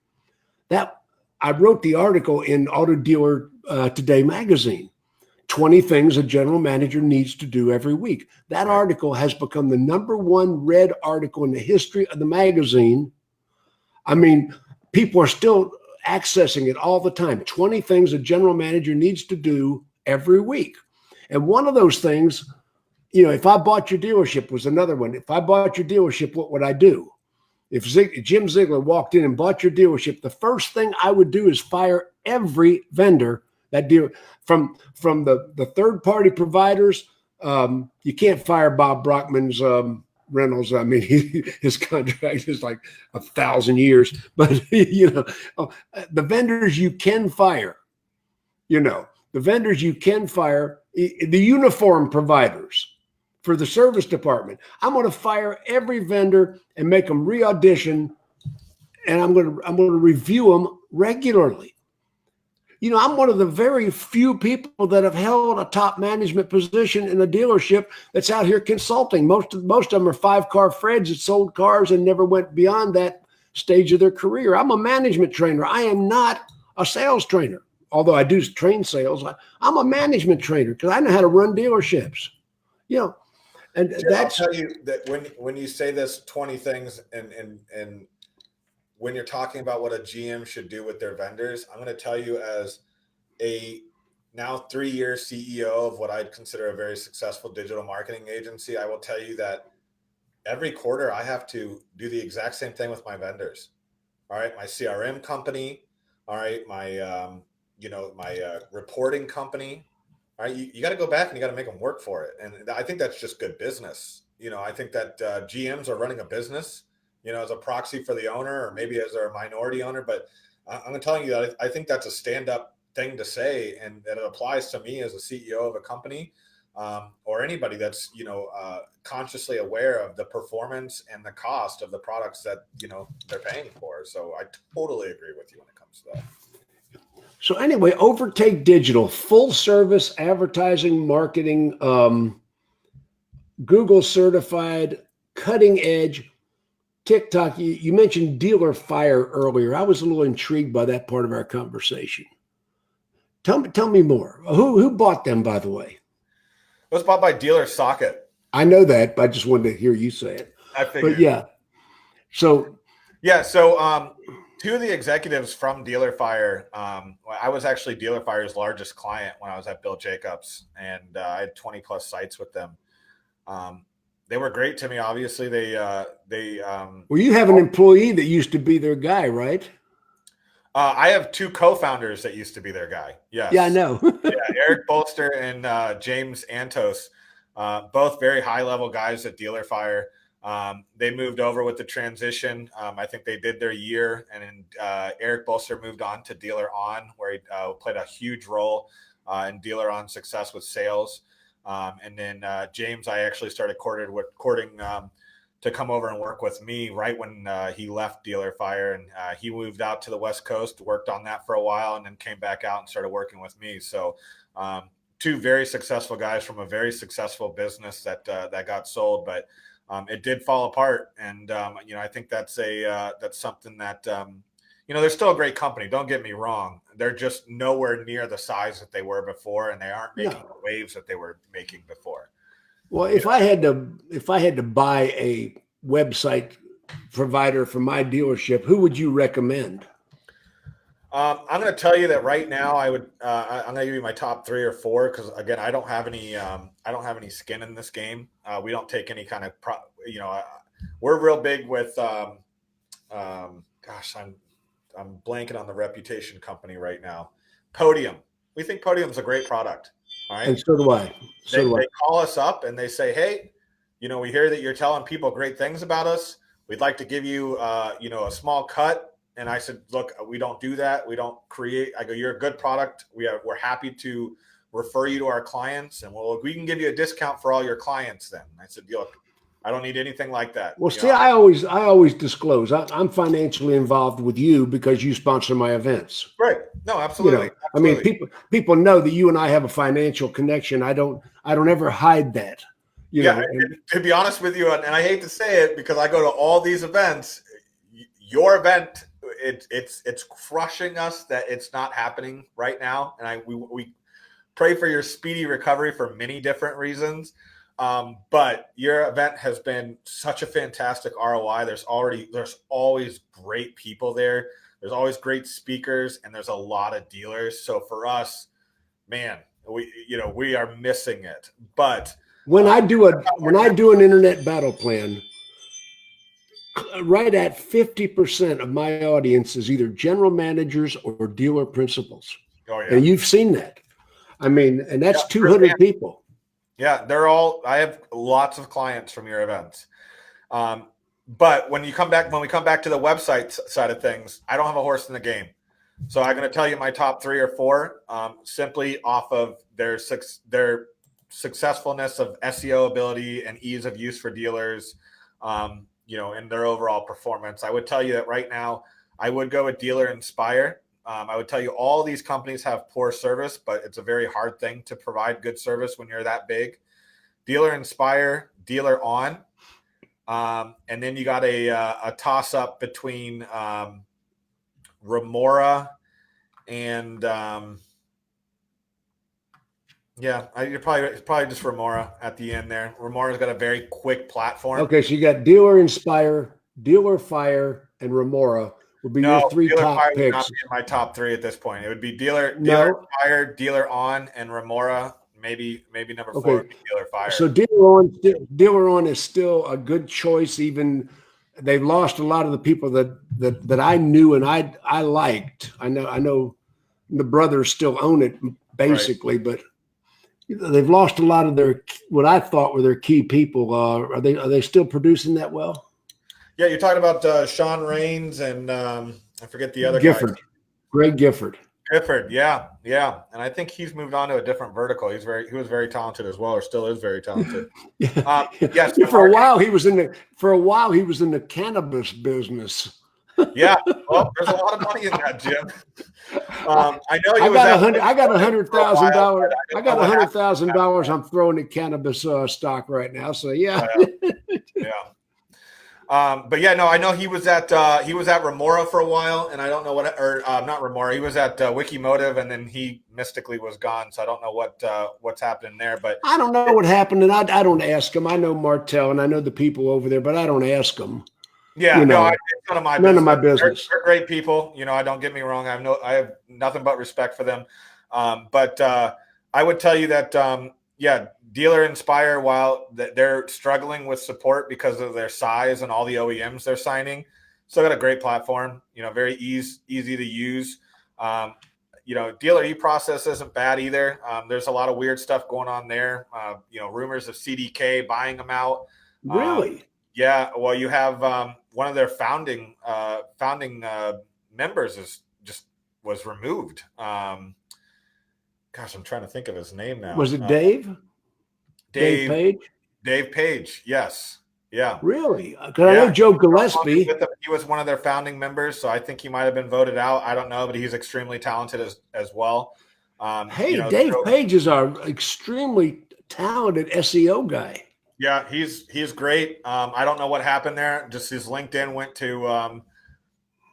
that I wrote the article in Auto Dealer Today magazine. 20 things a general manager needs to do every week. That article has become the #1 read article in the history of the magazine. I mean, people are still accessing it all the time. 20 things a general manager needs to do every week. And one of those things, you know, if I bought your dealership was another one. If I bought your dealership, what would I do? If Jim Ziegler walked in and bought your dealership, the first thing I would do is fire every vendor that deal from the third party providers. You can't fire Bob Brockman's rentals. I mean, his contract is like 1,000 years. But you know, the vendors you can fire. You know, the vendors you can fire. The uniform providers for the service department. I'm going to fire every vendor and make them re-audition, and I'm going to review them regularly. You know, I'm one of the very few people that have held a top management position in a dealership that's out here consulting. Most of them are 5-car Freds that sold cars and never went beyond that stage of their career. I'm a management trainer. I am not a sales trainer, although I do train sales. I'm a management trainer because I know how to run dealerships. You know, And Jim, I'll that's tell you that when you say this 20 things and when you're talking about what a GM should do with their vendors, I'm going to tell you as a now 3-year CEO of what I'd consider a very successful digital marketing agency, I will tell you that every quarter I have to do the exact same thing with my vendors. All right, my CRM company, all right, my my reporting company. All right, you got to go back and you got to make them work for it, and I think that's just good business. I think that GMs are running a business, as a proxy for the owner, or maybe as a minority owner. But I'm telling you that I think that's a stand-up thing to say, and that it applies to me as a CEO of a company, or anybody that's consciously aware of the performance and the cost of the products that they're paying for. So I totally agree with you when it comes to that. so anyway, Overtake Digital, full service advertising, marketing, Google certified, cutting edge. TikTok, you mentioned Dealer Fire earlier. I was a little intrigued by that part of our conversation. Tell me more. Who bought them, by the way? It was bought by Dealer Socket. I know that, but I just wanted to hear you say it. I But figured. yeah, so Two of the executives from Dealer Fire, I was actually Dealer Fire's largest client when I was at Bill Jacobs, and I had 20 plus sites with them. They were great to me. Obviously, well, you have an employee that used to be their guy, right? I have two co-founders that used to be their guy. Yes. Yeah, I know. Yeah, Eric Bolster and James Antos, both very high-level guys at Dealer Fire. They moved over with the transition. I think they did their year, and then Eric Bolster moved on to Dealer On, where he played a huge role in Dealer On success with sales. And then James, I actually started courting to come over and work with me right when he left Dealer Fire, and he moved out to the West Coast, worked on that for a while, and then came back out and started working with me. So two very successful guys from a very successful business that got sold, but it did fall apart. And I think that's something that they're still a great company. Don't get me wrong; they're just nowhere near the size that they were before, and they aren't making the waves that they were making before. Well, if I had to buy a website provider for my dealership, who would you recommend? I'm going to tell you that right now I'm going to give you my top 3 or 4, because again, I don't have any skin in this game. We don't take any kind of we're real big with gosh, I'm blanking on the reputation company right now. Podium. We think Podium's a great product. All right. And so do I. They call us up and they say, hey, we hear that you're telling people great things about us. We'd like to give you, a small cut. And I said, look, we don't do that. We don't create. I go, you're a good product. We're happy to refer you to our clients, and we can give you a discount for all your clients then. And I said, look, I don't need anything like that. Well, see, I always disclose. I'm financially involved with you because you sponsor my events. Right. No, absolutely. I mean, people know that you and I have a financial connection. I don't ever hide that. To be honest with you, and I hate to say it because I go to all these events, your event, it's crushing us that it's not happening right now. And we pray for your speedy recovery for many different reasons. But your event has been such a fantastic ROI. There's always great people there. There's always great speakers, and there's a lot of dealers. So for us, man, we are missing it. But when I do an internet battle plan, right at 50% of my audience is either general managers or dealer principals. Oh yeah. And you've seen that. I mean, and that's 200 people. Yeah, I have lots of clients from your events. But when we come back to the website side of things, I don't have a horse in the game. So I'm going to tell you my top 3 or 4, simply off of their successfulness of SEO ability and ease of use for dealers, and their overall performance. I would tell you that right now, I would go with Dealer Inspire. I would tell you all these companies have poor service, but it's a very hard thing to provide good service when you're that big. Dealer Inspire, Dealer On. And then you got a toss up between Remora and Yeah, it's probably just Remora at the end there. Remora's got a very quick platform. Okay, so you got Dealer Inspire, Dealer Fire, and Remora would be your No, three Dealer top Fire would not picks. be in my top three at this point. It would be Dealer No. Fire, Dealer On, and Remora. Maybe number four Okay. would be Dealer Fire. So Dealer On is still a good choice. Even they've lost a lot of the people that I knew and I liked. I know the brothers still own it Right. basically, but they've lost a lot of their what I thought were their key people. Are they still producing that well? Yeah, you're talking about Sean Rains and I forget the other guy. Gifford, Greg Gifford. Gifford, yeah, and I think he's moved on to a different vertical. He was very talented as well, or still is very talented. Yeah. Yes, For a while he was in the cannabis business. Yeah, well, there's a lot of money in that, Jim. I know I he was got at I got $100,000. I got $100,000 I'm throwing at cannabis stock right now. So yeah. Yeah. But yeah, no, I know he was at Remora for a while, and I don't know not Remora. He was at Wikimotive, and then he mystically was gone. So I don't know what's happening there. But I don't know what happened, and I don't ask him. I know Martell, and I know the people over there, but I don't ask them. yeah, You know, it's none of my none business. of my business. They're great people. You know, don't get me wrong. I have nothing but respect for them. But I would tell you that yeah, Dealer Inspire, while they're struggling with support because of their size and all the OEMs they're signing, still got a great platform. You know, very easy to use. You know, Dealer eProcess isn't bad either. There's a lot of weird stuff going on there. You know, rumors of CDK buying them out. Really? Yeah, well, you have one of their founding members was removed. Gosh, I'm trying to think of his name now. Was it Dave? Dave Page? Dave Page, yes. Yeah. Really? Because I know Joe Gillespie. He was one of their founding members, so I think he might have been voted out. I don't know, but he's extremely talented as well. Hey, Dave Page is our extremely talented SEO guy. Yeah, he's great. I don't know what happened there. Just his LinkedIn went to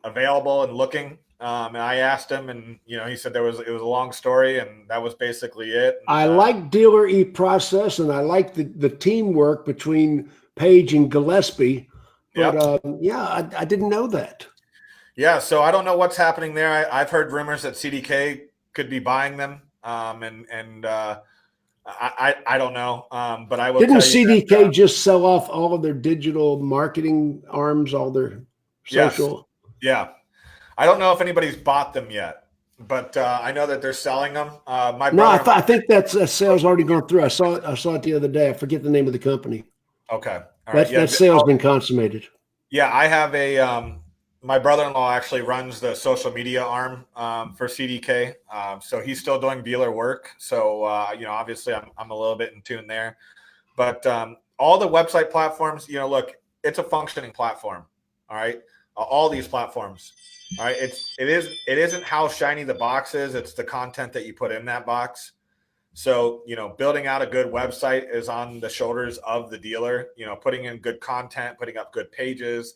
available and looking. And I asked him, and he said it was a long story, and that was basically it. And, I like Dealer eProcess, and I like the teamwork between Page and Gillespie. But yeah, I didn't know that. Yeah, so I don't know what's happening there. I've heard rumors that CDK could be buying them, and I don't know. But I will. Didn't CDK just sell off all of their digital marketing arms, all their social? Yes. Yeah. I don't know if anybody's bought them yet, but I know that they're selling them. I think that sale's already gone through. I saw it the other day. I forget the name of the company. Okay, all right. That sale's been consummated. Yeah, I have my brother-in-law actually runs the social media arm for CDK, so he's still doing dealer work. So obviously I'm a little bit in tune there, but all the website platforms, look, it's a functioning platform. All right, all these platforms. All right, it isn't how shiny the box is, it's the content that you put in that box. So, building out a good website is on the shoulders of the dealer, putting in good content, putting up good pages,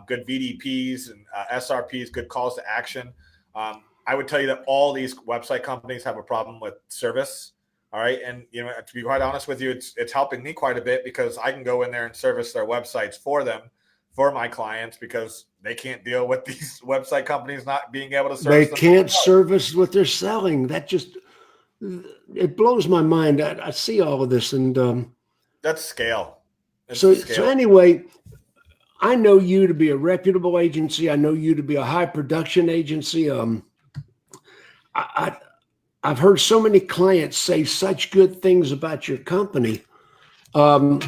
good VDPs and SRPs, good calls to action. I would tell you that all these website companies have a problem with service. All right. And, to be quite honest with you, it's helping me quite a bit because I can go in there and service their websites for them, for my clients, because they can't deal with these website companies not being able to service. They can't service what they're selling. That just, it blows my mind. I see all of this, and that's scale. So anyway, I know you to be a reputable agency. I know you to be a high production agency. I've heard so many clients say such good things about your company, and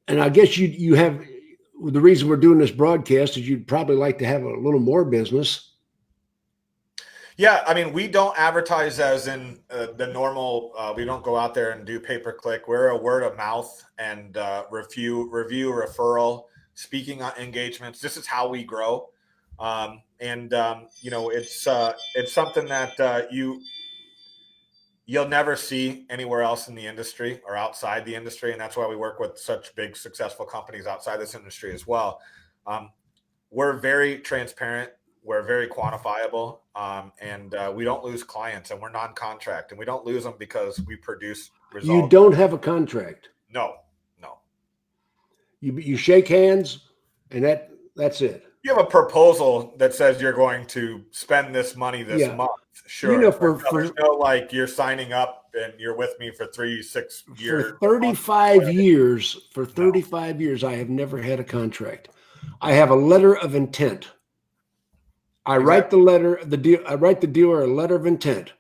I guess you have. The reason we're doing this broadcast is you'd probably like to have a little more business. Yeah, I mean, we don't advertise as in the normal. We don't go out there and do pay-per-click. We're a word of mouth and review, referral, speaking on engagements. This is how we grow, it's something that you'll never see anywhere else in the industry or outside the industry, and that's why we work with such big, successful companies outside this industry as well. We're very transparent. We're very quantifiable, and we don't lose clients, and we're non-contract, and we don't lose them because we produce results. You don't have a contract. No. You shake hands, and that's it. You have a proposal that says you're going to spend this money this month. Sure. There's no like you're signing up and you're with me for 6 years. For 35 years, I have never had a contract. I have a letter of intent. I write the dealer a letter of intent.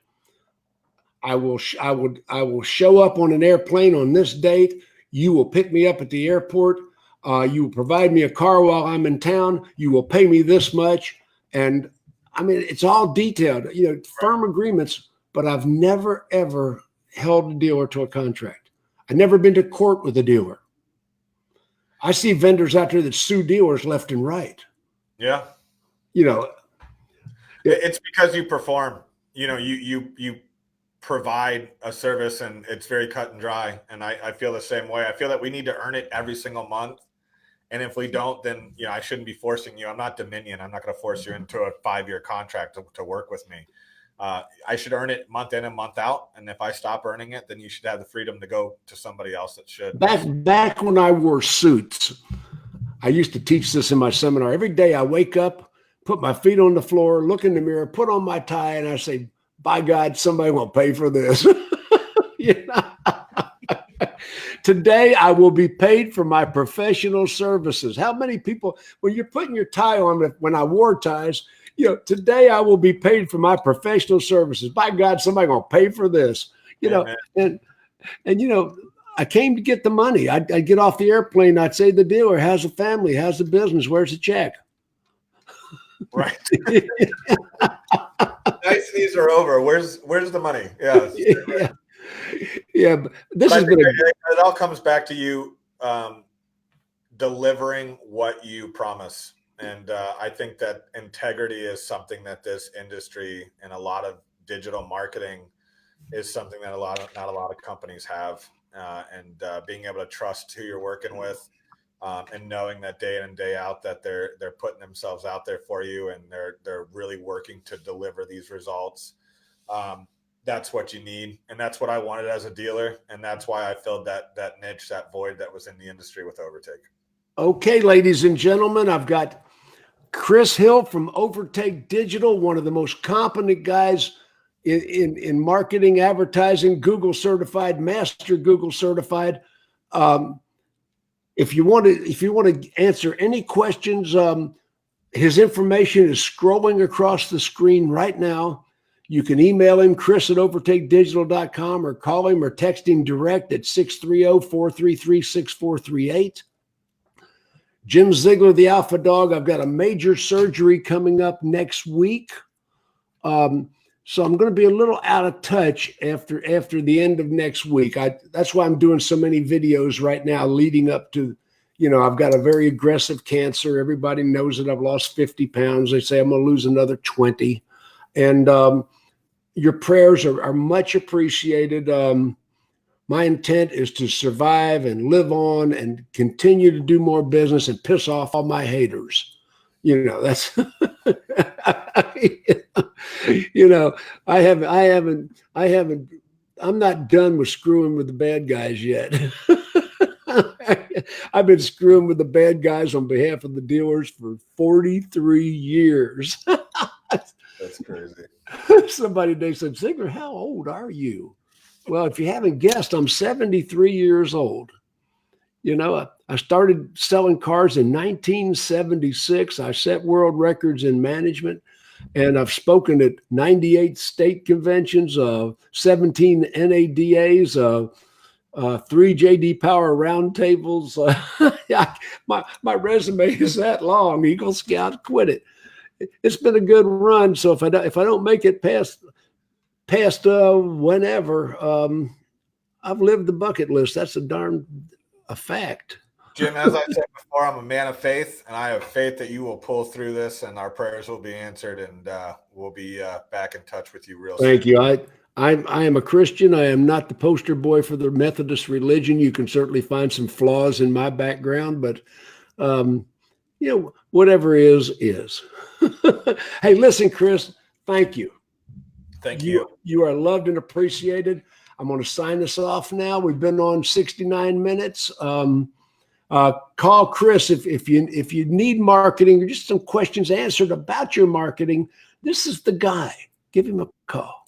I will show up on an airplane on this date. You will pick me up at the airport. You will provide me a car while I'm in town. You will pay me this much. And I mean, it's all detailed, firm agreements, but I've never, ever held a dealer to a contract. I've never been to court with a dealer. I see vendors out there that sue dealers left and right. Yeah. It's because you perform, you provide a service and it's very cut and dry. And I feel the same way. I feel that we need to earn it every single month. And if we don't, then, I shouldn't be forcing you. I'm not Dominion. I'm not going to force you into a 5-year contract to work with me. I should earn it month in and month out. And if I stop earning it, then you should have the freedom to go to somebody else that should. Back when I wore suits, I used to teach this in my seminar. Every day I wake up, put my feet on the floor, look in the mirror, put on my tie, and I say, by God, somebody will pay for this. Today, I will be paid for my professional services. How many people, when you're putting your tie on, when I wore ties, today I will be paid for my professional services. By God, somebody going to pay for this, and I came to get the money. I'd get off the airplane. I'd say to the dealer, how's the family? How's the business? Where's the check? Right. Niceties are over. Where's the money? Yeah. But it all comes back to you delivering what you promise. And I think that integrity is something that this industry and a lot of digital marketing is something that not a lot of companies have. And being able to trust who you're working with, and knowing that day in and day out that they're putting themselves out there for you and they're really working to deliver these results. That's what you need. And that's what I wanted as a dealer. And that's why I filled that niche, that void that was in the industry with Overtake. Okay, ladies and gentlemen, I've got Chris Hill from Overtake Digital, one of the most competent guys in marketing, advertising, Google certified, master Google certified. If you want to answer any questions, his information is scrolling across the screen right now. You can email him, chris@overtakedigital.com, or call him or text him direct at 630-433-6438. Jim Ziegler, the Alpha Dog. I've got a major surgery coming up next week. So I'm going to be a little out of touch after the end of next week. That's why I'm doing so many videos right now leading up to, I've got a very aggressive cancer. Everybody knows that I've lost 50 pounds. They say I'm going to lose another 20. And your prayers are much appreciated. My intent is to survive and live on and continue to do more business and piss off all my haters. That's, I'm not done with screwing with the bad guys yet. I've been screwing with the bad guys on behalf of the dealers for 43 years. That's crazy. Somebody today said, Ziegler, how old are you? Well, if you haven't guessed, I'm 73 years old. I started selling cars in 1976. I set world records in management, and I've spoken at 98 state conventions, 17 NADAs, 3 JD Power roundtables. My resume is that long. Eagle Scout, quit it. It's been a good run. So if I don't make it past whenever, I've lived the bucket list. That's a fact. Jim, as I said before, I'm a man of faith, and I have faith that you will pull through this, and our prayers will be answered, and we'll be back in touch with you real soon. Thank you. I am a Christian. I am not the poster boy for the Methodist religion. You can certainly find some flaws in my background, but whatever is. Hey, listen, Chris, thank you. Thank you. You are loved and appreciated. I'm going to sign this off now. We've been on 69 minutes. Call Chris if you need marketing or just some questions answered about your marketing. This is the guy. Give him a call.